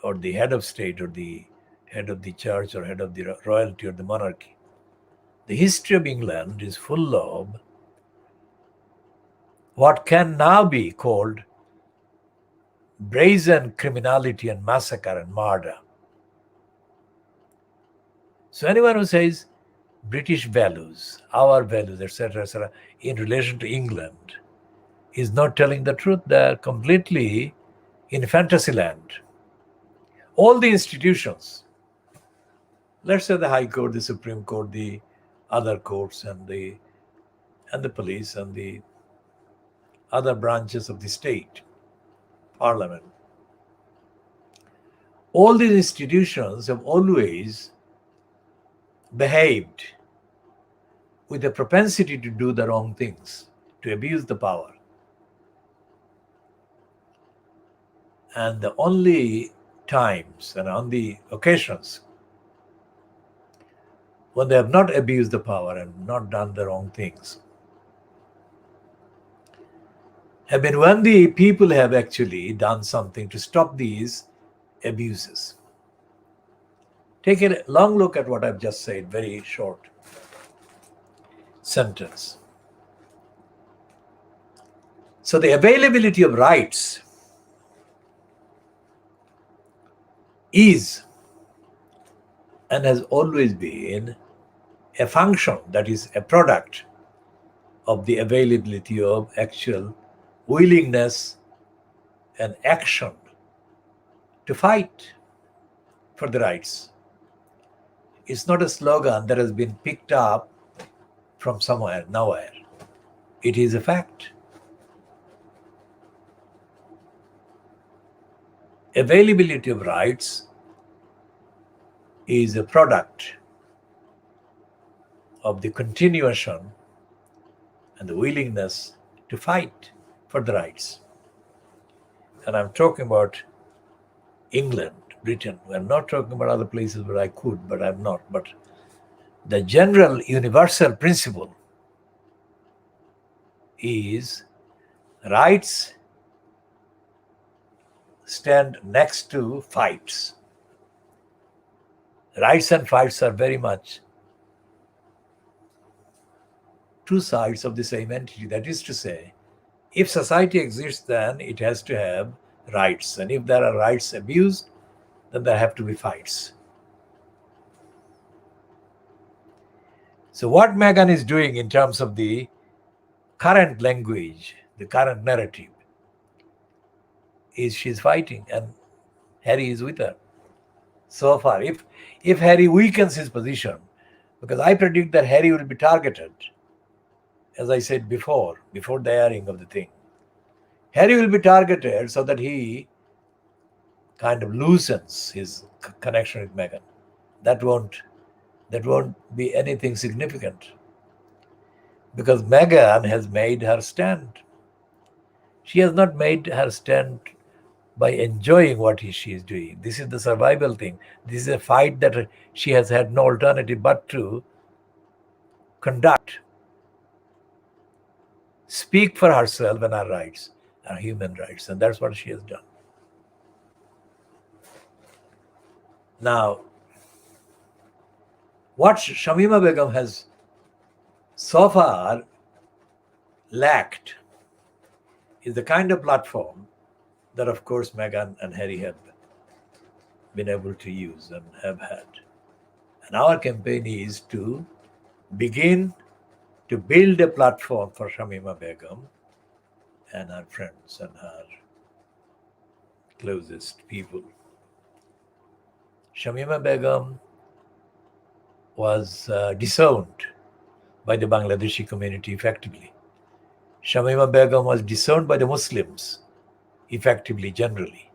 or the head of state or the head of the church or head of the royalty or the monarchy. The history of England is full of what can now be called brazen criminality and massacre and murder. So anyone who says British values, our values, etc., in relation to England is not telling the truth. They're completely in fantasy land. All the institutions, let's say the High Court, the Supreme Court, the other courts, and the police, and the other branches of the state, parliament, all these institutions have always behaved with a propensity to do the wrong things, to abuse the power. And the only times and on the occasions when they have not abused the power and not done the wrong things have been when the people have actually done something to stop these abuses. Take a long look at what I've just said, very short sentence. So the availability of rights is and has always been a function, that is a product of the availability of actual willingness and action to fight for the rights. It's not a slogan that has been picked up from somewhere, nowhere. It is a fact. Availability of rights is a product of the continuation and the willingness to fight for the rights. And I'm talking about England, Britain. I'm not talking about other places where I could, but I'm not. But the general universal principle is rights stand next to fights. Rights and fights are very much two sides of the same entity. That is to say, if society exists, then it has to have rights. And if there are rights abused, then there have to be fights. So what Meghan is doing in terms of the current language, the current narrative, is she's fighting, and Harry is with her. So far, if Harry weakens his position, because I predict that Harry will be targeted, as I said before the airing of the thing. Harry will be targeted so that he kind of loosens his connection with Meghan. That won't be anything significant, because Meghan has made her stand. She has not made her stand by enjoying what she is doing. This is the survival thing. This is a fight that she has had no alternative but to conduct, speak for herself and her rights, her human rights, and that's what she has done. Now, what Shamima Begum has so far lacked is the kind of platform that, of course, Meghan and Harry have been able to use and have had. And our campaign is to begin to build a platform for Shamima Begum and her friends and her closest people. Shamima Begum was disowned by the Bangladeshi community effectively. Shamima Begum was disowned by the Muslims effectively, generally.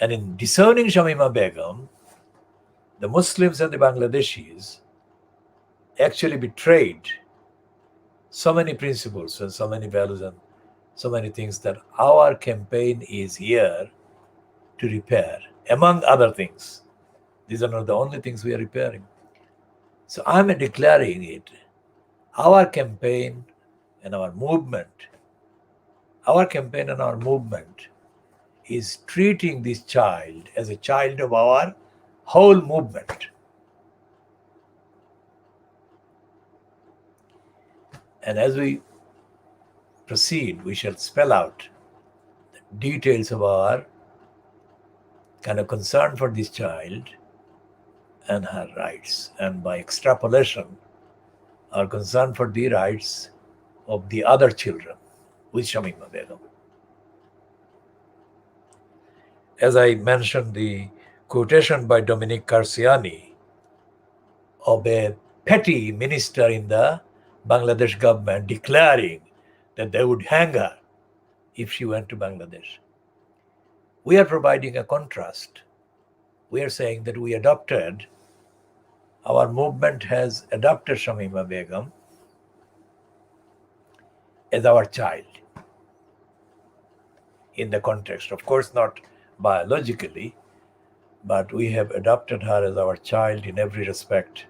And in disowning Shamima Begum, the Muslims and the Bangladeshis actually betrayed so many principles and so many values and so many things that our campaign is here to repair, among other things. These are not the only things we are repairing. So I'm declaring it. Our campaign and our movement is treating this child as a child of our whole movement. And as we proceed, we shall spell out the details of our kind of concern for this child and her rights, and by extrapolation, our concern for the rights of the other children with Shamima Begum. As I mentioned, the quotation by Dominic Carciani of a petty minister in the Bangladesh government declaring that they would hang her if she went to Bangladesh. We are providing a contrast. We are saying that our movement has adopted Shamima Begum as our child in the context. Of course, not biologically, but we have adopted her as our child in every respect.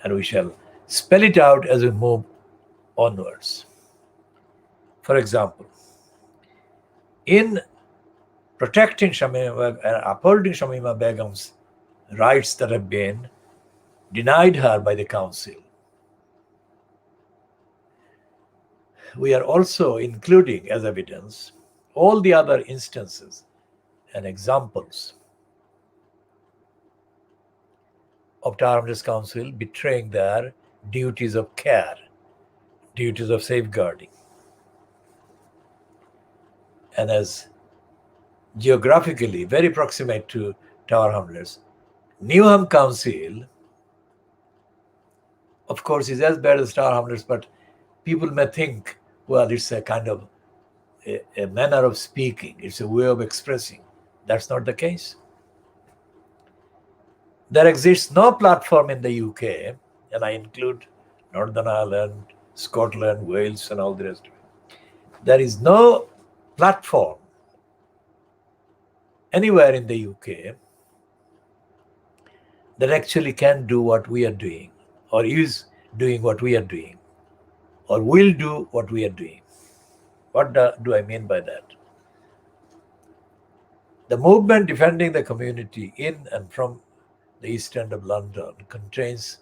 And we shall spell it out as we move onwards. For example, in protecting Shamima and upholding Shamima Begum's rights that have been denied her by the council, we are also including as evidence all the other instances and examples of Tower Hamlets Council betraying their duties of care, duties of safeguarding. And as geographically very proximate to Tower Hamlets, Newham Council, of course, is as bad as Tower Hamlets, but people may think, well, it's a kind of a manner of speaking, it's a way of expressing. That's not the case. There exists no platform in the UK, and I include Northern Ireland, Scotland, Wales, and all the rest of it. There is no platform anywhere in the UK that actually can do what we are doing, or is doing what we are doing, or will do what we are doing. What do I mean by that? The movement defending the community in and from the East End of London contains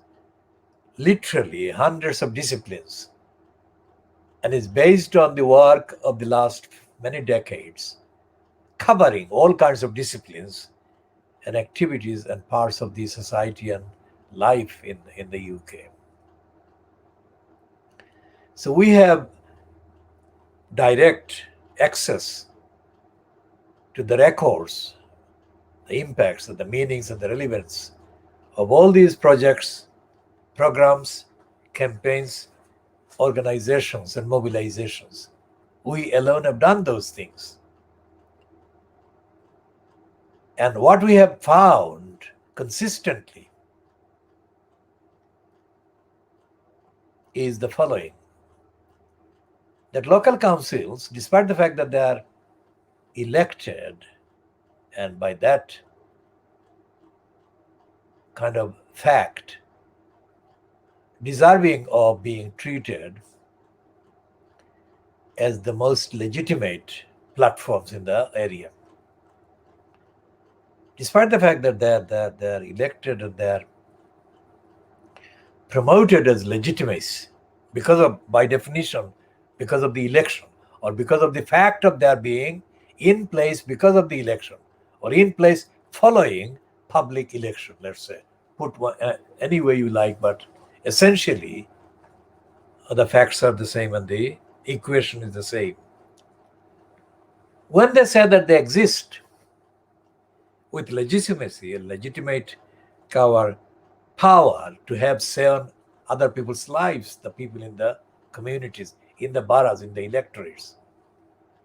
literally hundreds of disciplines and is based on the work of the last many decades, covering all kinds of disciplines and activities and parts of the society and life in the UK. So we have direct access to the records, the impacts and the meanings and the relevance of all these projects, programs, campaigns, organizations, and mobilizations. We alone have done those things. And what we have found consistently is the following: that local councils, despite the fact that they are elected, and by that kind of fact, deserving of being treated as the most legitimate platforms in the area, despite the fact that they're elected and they're promoted as legitimacy because of, by definition, because of the election, or because of the fact of their being in place because of the election, or in place following public election, let's say. Put one, any way you like, but essentially the facts are the same and the equation is the same. When they say that they exist with legitimacy, a legitimate power to have say on other people's lives, the people in the communities, in the boroughs, in the electorates.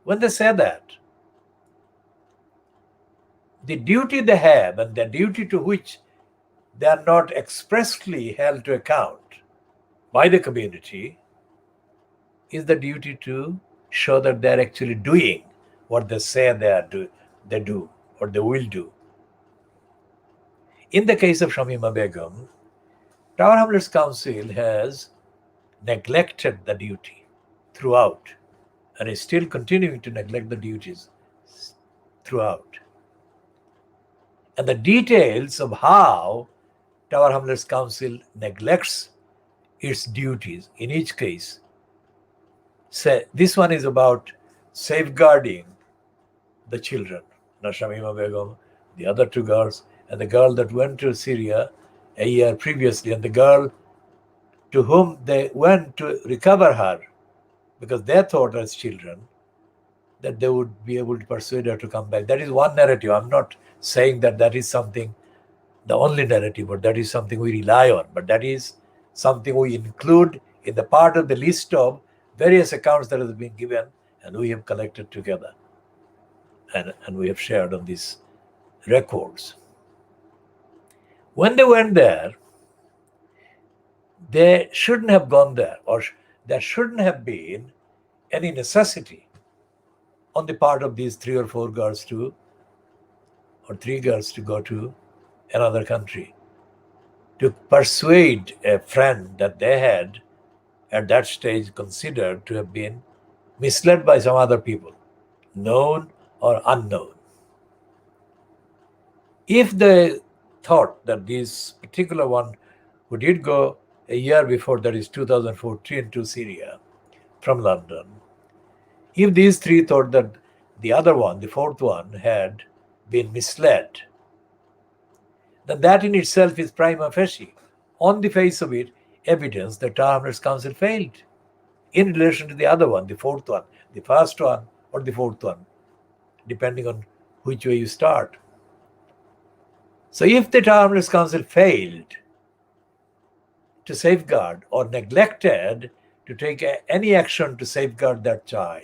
When they say that, the duty they have and the duty to which they are not expressly held to account by the community is the duty to show that they are actually doing what they say they do or they will do. In the case of Shamima Begum, Tower Hamlets Council has neglected the duty throughout and is still continuing to neglect the duties throughout. And the details of how Tower Hamlets Council neglects its duties in each case. Say, this one is about safeguarding the children, Shamima Begum, the other two girls, and the girl that went to Syria a year previously, and the girl to whom they went to recover her because they thought as children that they would be able to persuade her to come back. That is one narrative. I'm not saying that that is something, the only narrative, but that is something we rely on. But that is something we include in the part of the list of various accounts that has been given and we have collected together and we have shared on these records. When they went there, they shouldn't have gone there, or there shouldn't have been any necessity on the part of these 3 or 4 girls to, or 3 girls to go to another country to persuade a friend that they had at that stage considered to have been misled by some other people, known or unknown. If they thought that this particular one who did go a year before, that is 2014, to Syria from London, if these 3 thought that the other one, the 4th one, had been misled, then that in itself is prima facie, on the face of it, evidence that Tower Hamlets Council failed in relation to the other one, the 4th one, the first one, or the 4th one, depending on which way you start. So if the Tower Hamlets Council failed to safeguard or neglected to take any action to safeguard that child,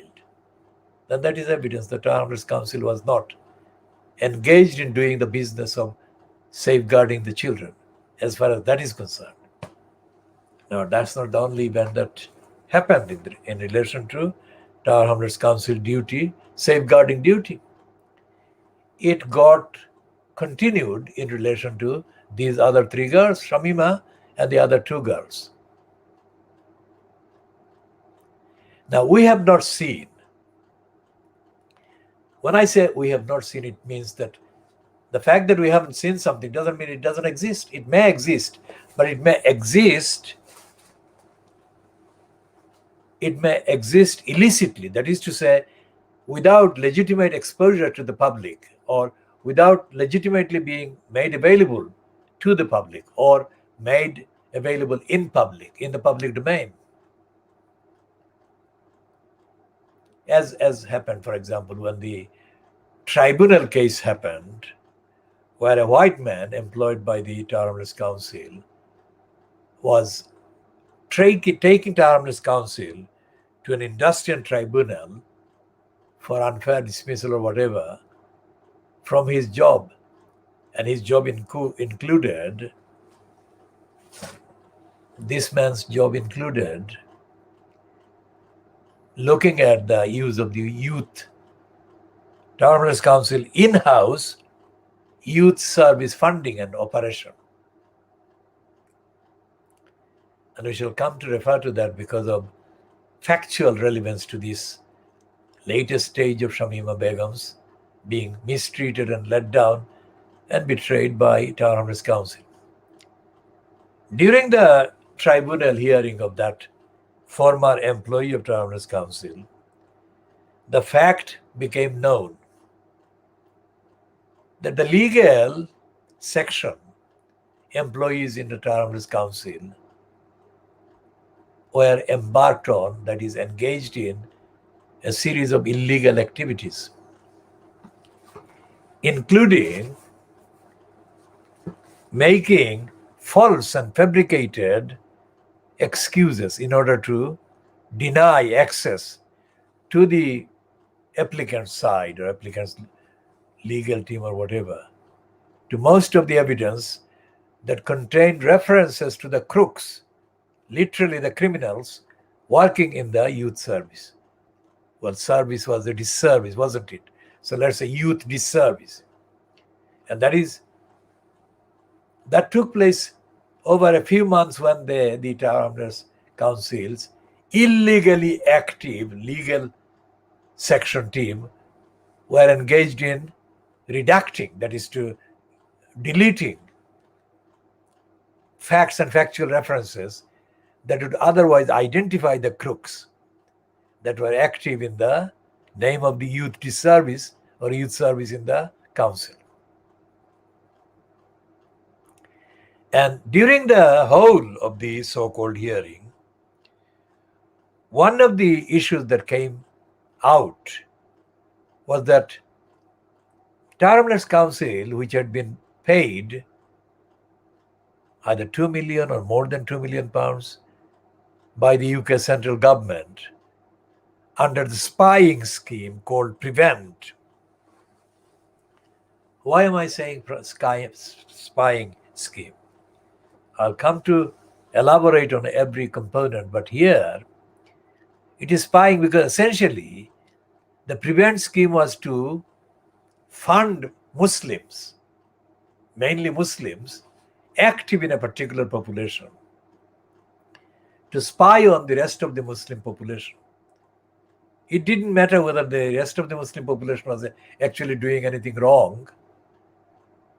then that is evidence that Tower Hamlets Council was not engaged in doing the business of safeguarding the children, as far as that is concerned. Now, that's not the only event that happened in relation to Tower Hamlets Council duty, safeguarding duty. It got continued in relation to these other 3 girls, Shamima and the other 2 girls. Now, we have not seen, when I say we have not seen, it means that the fact that we haven't seen something doesn't mean it doesn't exist. It may exist, but it may exist illicitly. That is to say, without legitimate exposure to the public, or without legitimately being made available to the public, or made available in public, in the public domain. As happened, for example, when the tribunal case happened where a white man employed by the Terrorist Council was taking Terrorist Council to an industrial tribunal for unfair dismissal or whatever from his job. And his job included, this man's job included looking at the use of the youth Terrorist Council in-house youth service funding and operation. And we shall come to refer to that because of factual relevance to this latest stage of Shamima Begum's being mistreated and let down and betrayed by Terrorist Council. During the tribunal hearing of that former employee of Terrorist Council, the fact became known that the legal section employees in the Terrorist Council were embarked on, that is, engaged in a series of illegal activities, including making false and fabricated excuses in order to deny access to the applicant's side or applicant's legal team or whatever to most of the evidence that contained references to the crooks, literally the criminals, working in the youth service. Well, service was a disservice, wasn't it? So let's say youth disservice. And that took place over a few months when the Terrorist Council's illegally active legal section team were engaged in redacting, that is to deleting facts and factual references that would otherwise identify the crooks that were active in the name of the youth disservice or youth service in the council. And during the whole of the so-called hearing, one of the issues that came out was that Terrorist Council, which had been paid either 2 million or more than 2 million pounds by the UK central government under the spying scheme called PREVENT. Why am I saying spying scheme? I'll come to elaborate on every component, but here it is spying because essentially the PREVENT scheme was to fund Muslims, mainly Muslims, active in a particular population, to spy on the rest of the Muslim population. It didn't matter whether the rest of the Muslim population was actually doing anything wrong,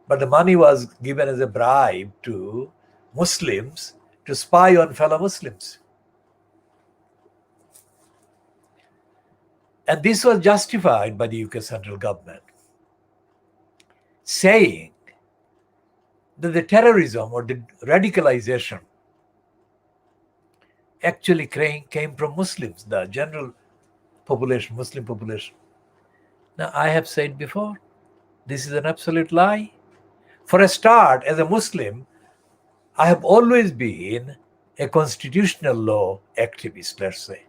but the money was given as a bribe to Muslims to spy on fellow Muslims. And this was justified by the UK central government, saying that the terrorism or the radicalization actually came from Muslims, the general population, Muslim population. Now, I have said before, this is an absolute lie. For a start, as a Muslim, I have always been a constitutional law activist, let's say,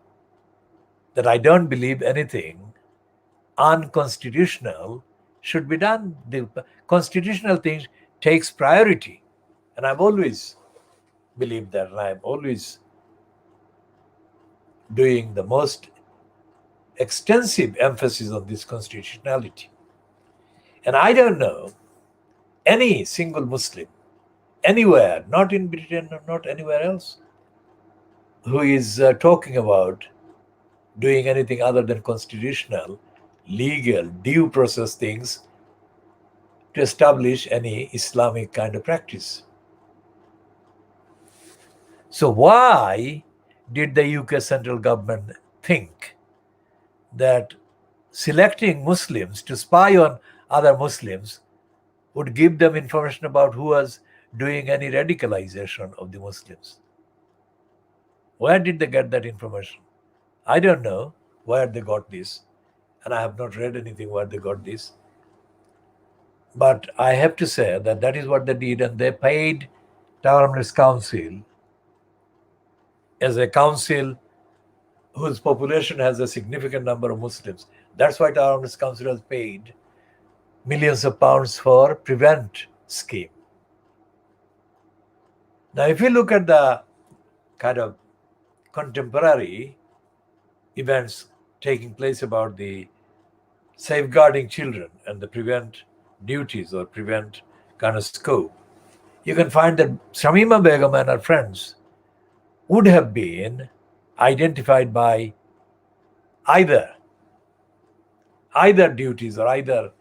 that I don't believe anything unconstitutional should be done. The constitutional thing takes priority. And I've always believed that, and I'm always doing the most extensive emphasis on this constitutionality. And I don't know any single Muslim anywhere, not in Britain or not anywhere else, who is talking about doing anything other than constitutional, legal, due process things to establish any Islamic kind of practice. So why did the UK central government think that selecting Muslims to spy on other Muslims would give them information about who was doing any radicalization of the Muslims? Where did they get that information? I don't know where they got this, and I have not read anything where they got this. But I have to say that that is what they did, and they paid Tower Hamlets Council as a council whose population has a significant number of Muslims. That's why Tower Hamlets Council has paid millions of pounds for Prevent scheme. Now, if you look at the kind of contemporary events taking place about the safeguarding children and the Prevent duties or Prevent kind of scope, you can find that Shamima Begum and her friends would have been identified by either duties or either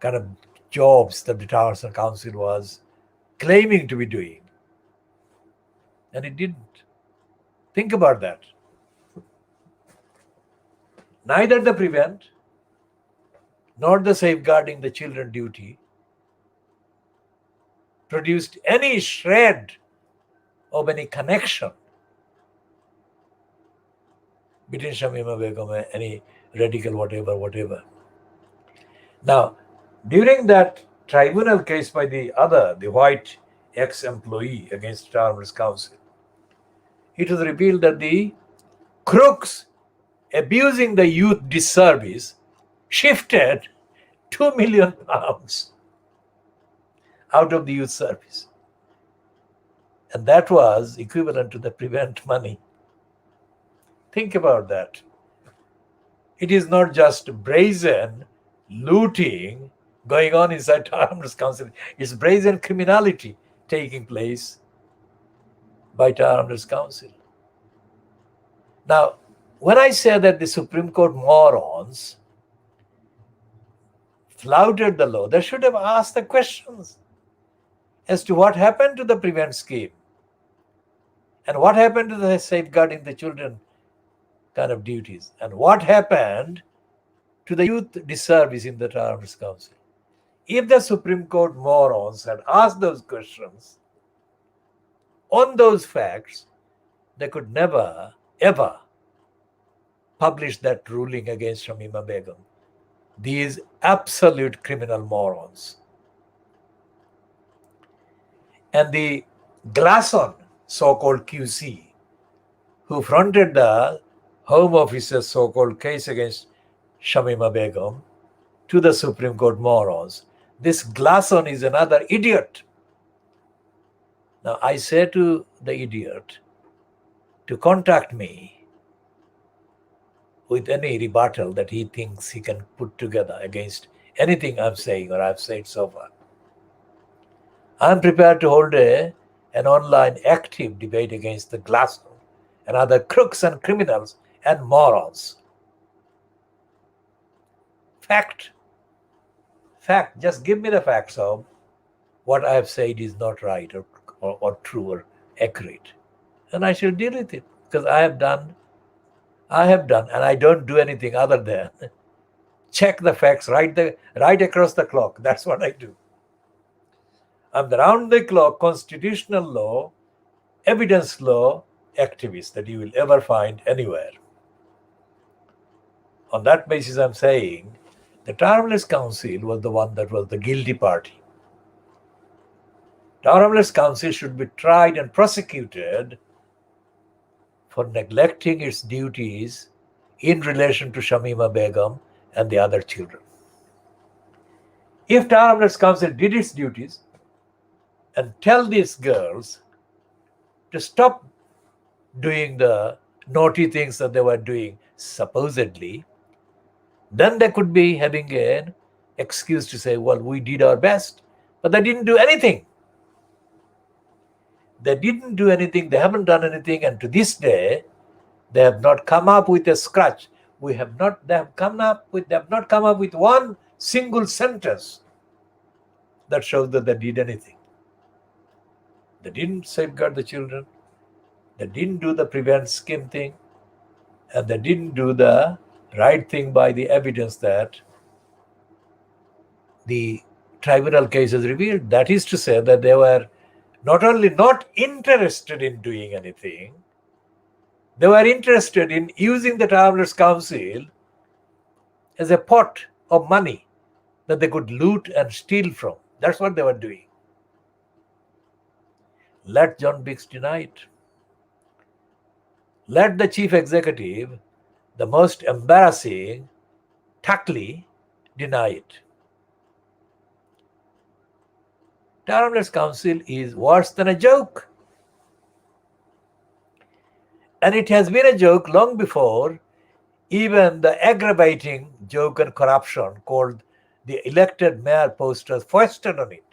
kind of jobs that the Tower Hamlets Council was claiming to be doing. And it didn't. Think about that. Neither the Prevent nor the safeguarding the children duty produced any shred of any connection between Shamima Begum and any radical whatever. Now, during that tribunal case by the white ex-employee against Tower Hamlets Council, it was revealed that the crooks abusing the youth disservice shifted £2 million out of the youth service. And that was equivalent to the Prevent money. Think about that. It is not just brazen looting going on inside Tower Hamlets Council. It's brazen criminality taking place by Tower Hamlets Council. Now, when I say that the Supreme Court morons flouted the law, they should have asked the questions as to what happened to the Prevent scheme and what happened to the safeguarding the children kind of duties and what happened to the youth disservice in the Tower Hamlets Council. If the Supreme Court morons had asked those questions on those facts, they could never, ever publish that ruling against Shamima Begum. These absolute criminal morons. And the Glasson, so-called QC, who fronted the Home Office's so-called case against Shamima Begum to the Supreme Court morons, this Glasson is another idiot. Now, I say to the idiot to contact me with any rebuttal that he thinks he can put together against anything I'm saying or I've said so far. I'm prepared to hold an online active debate against the Glasson and other crooks and criminals and morons. Fact. Just give me the facts of what I have said is not right or true or accurate. And I shall deal with it because I have done, and I don't do anything other than check the facts right across the clock. That's what I do. I'm the round-the-clock constitutional law, evidence law activist that you will ever find anywhere. On that basis, I'm saying the Tower Hamlets Council was the one that was the guilty party. Tower Hamlets Council should be tried and prosecuted for neglecting its duties in relation to Shamima Begum and the other children. If Tower Hamlets Council did its duties and tell these girls to stop doing the naughty things that they were doing, supposedly, then they could be having an excuse to say, well, we did our best, but they didn't do anything. They didn't do anything, they haven't done anything, and to this day, they have not come up with a scratch. They have not come up with one single sentence that shows that they did anything. They didn't safeguard the children, they didn't do the Prevent scheme thing, and they didn't do the right thing by the evidence that the tribunal case has revealed. That is to say that they were not only not interested in doing anything, they were interested in using the Tower Hamlets Council as a pot of money that they could loot and steal from. That's what they were doing. Let John Biggs deny it. Let the chief executive, the most embarrassing, Tuckley, deny it. Town Council is worse than a joke. And it has been a joke long before even the aggravating joke and corruption called the elected mayor posters foisted on it.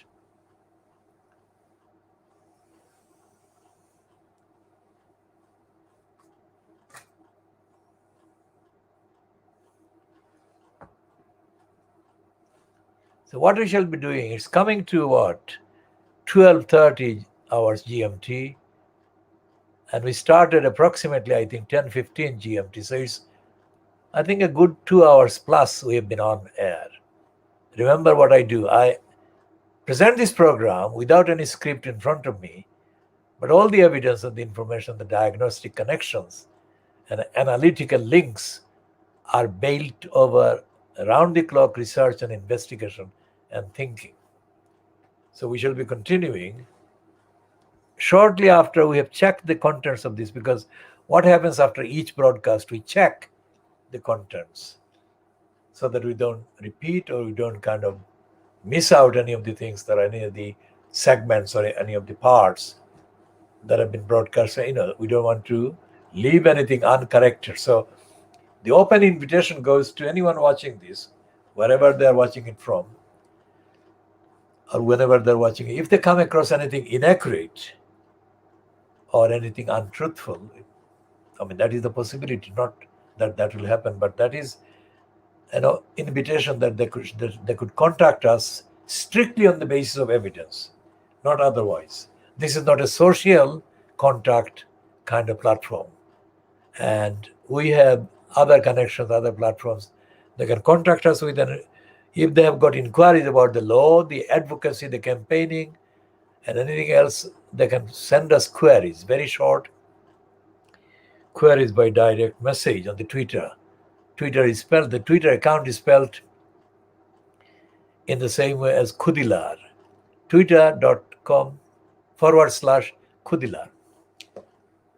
So what we shall be doing, it's coming to what? 12:30 hours GMT. And we started approximately, I think, 10:15 GMT. So it's, I think, a good 2 hours plus we have been on air. Remember what I do. I present this program without any script in front of me, but all the evidence and the information, the diagnostic connections and analytical links are built over round-the-clock research and investigation and thinking. So we shall be continuing shortly after we have checked the contents of this, because what happens after each broadcast, we check the contents so that we don't repeat or we don't kind of miss out any of the things that are any of the segments or any of the parts that have been broadcast. We don't want to leave anything uncorrected. So the open invitation goes to anyone watching this, wherever they're watching it from, or whenever they're watching it. If they come across anything inaccurate or anything untruthful, I mean, that is the possibility, not that that will happen, but that is an invitation that they could contact us strictly on the basis of evidence, not otherwise. This is not a social contact kind of platform. And we have other connections, other platforms. They can contact us with if they have got inquiries about the law, the advocacy, the campaigning, and anything else, they can send us queries, very short queries by direct message on the Twitter. The Twitter account is spelled in the same way as Khoodeelaar. Twitter.com/Khoodeelaar.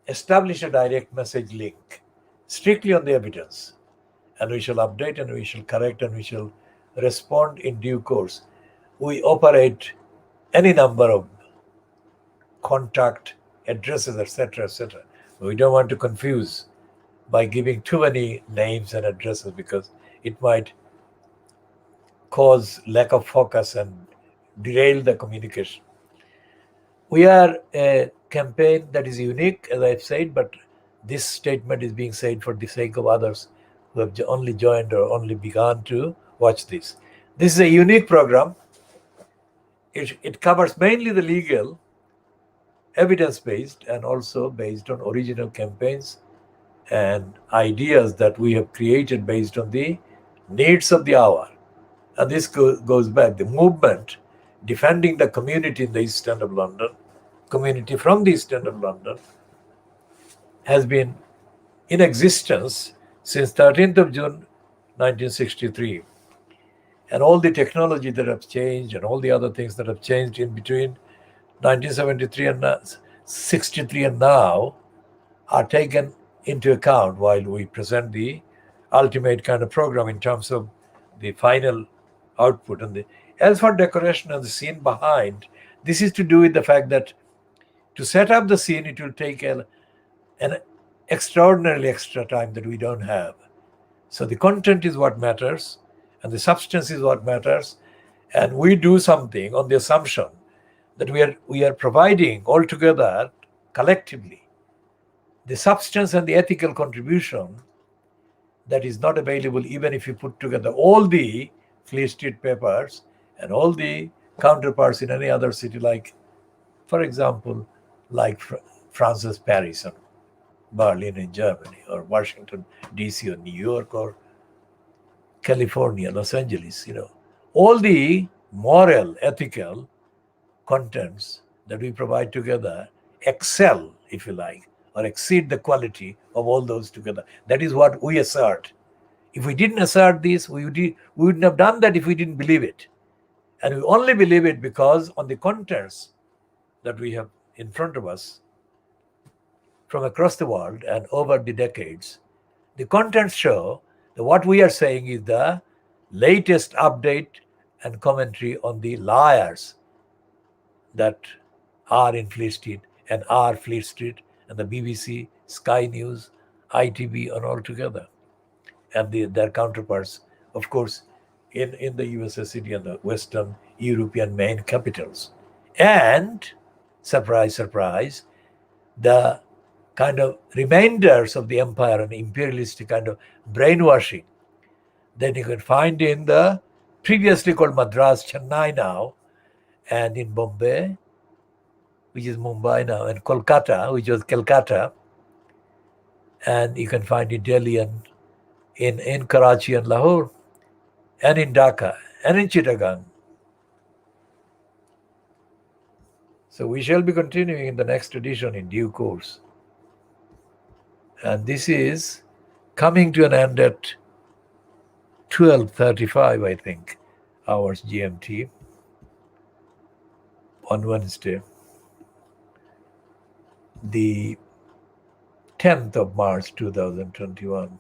Establish a direct message link strictly on the evidence, and we shall update and we shall correct and we shall respond in due course. We operate any number of contact addresses, etc., etc. We don't want to confuse by giving too many names and addresses, because it might cause lack of focus and derail the communication. We are a campaign that is unique, as I've said, but this statement is being said for the sake of others who have only joined or only begun to watch this. This is a unique program. It covers mainly the legal, evidence-based, and also based on original campaigns and ideas that we have created based on the needs of the hour. And this goes back, the movement defending the community in the East End of London, community from the East End of London, has been in existence since 13th of June 1963. And all the technology that have changed and all the other things that have changed in between 1973 and 63 and now are taken into account while we present the ultimate kind of program in terms of the final output. And as for decoration and the scene behind, this is to do with the fact that to set up the scene, it will take an extraordinarily extra time that we don't have. So the content is what matters, and the substance is what matters. And we do something on the assumption that we are providing altogether, collectively, the substance and the ethical contribution that is not available even if you put together all the Fleet Street papers and all the counterparts in any other city, like, for example, like France's Paris or Berlin in Germany, or Washington, D.C., or New York, or California, Los Angeles. All the moral, ethical contents that we provide together excel, if you like, or exceed the quality of all those together. That is what we assert If we didn't assert this, we wouldn't have done that if we didn't believe it. And we only believe it because on the contents that we have in front of us from across the world and over the decades, the contents show that what we are saying is the latest update and commentary on the liars that are in Fleet Street and are Fleet Street and the BBC, Sky News, ITV, and all together. And their counterparts, of course, in the USA city and the Western European main capitals. And, surprise, surprise, the kind of remainders of the empire and imperialistic kind of brainwashing that you can find in the previously called Madras, Chennai now, and in Bombay, which is Mumbai now, and Kolkata, which was Calcutta, and you can find in Delhi and in Karachi and Lahore, and in Dhaka, and in Chittagong. So we shall be continuing in the next edition in due course. And this is coming to an end at 12:35, I think, hours GMT on Wednesday, the 10th of March 2021.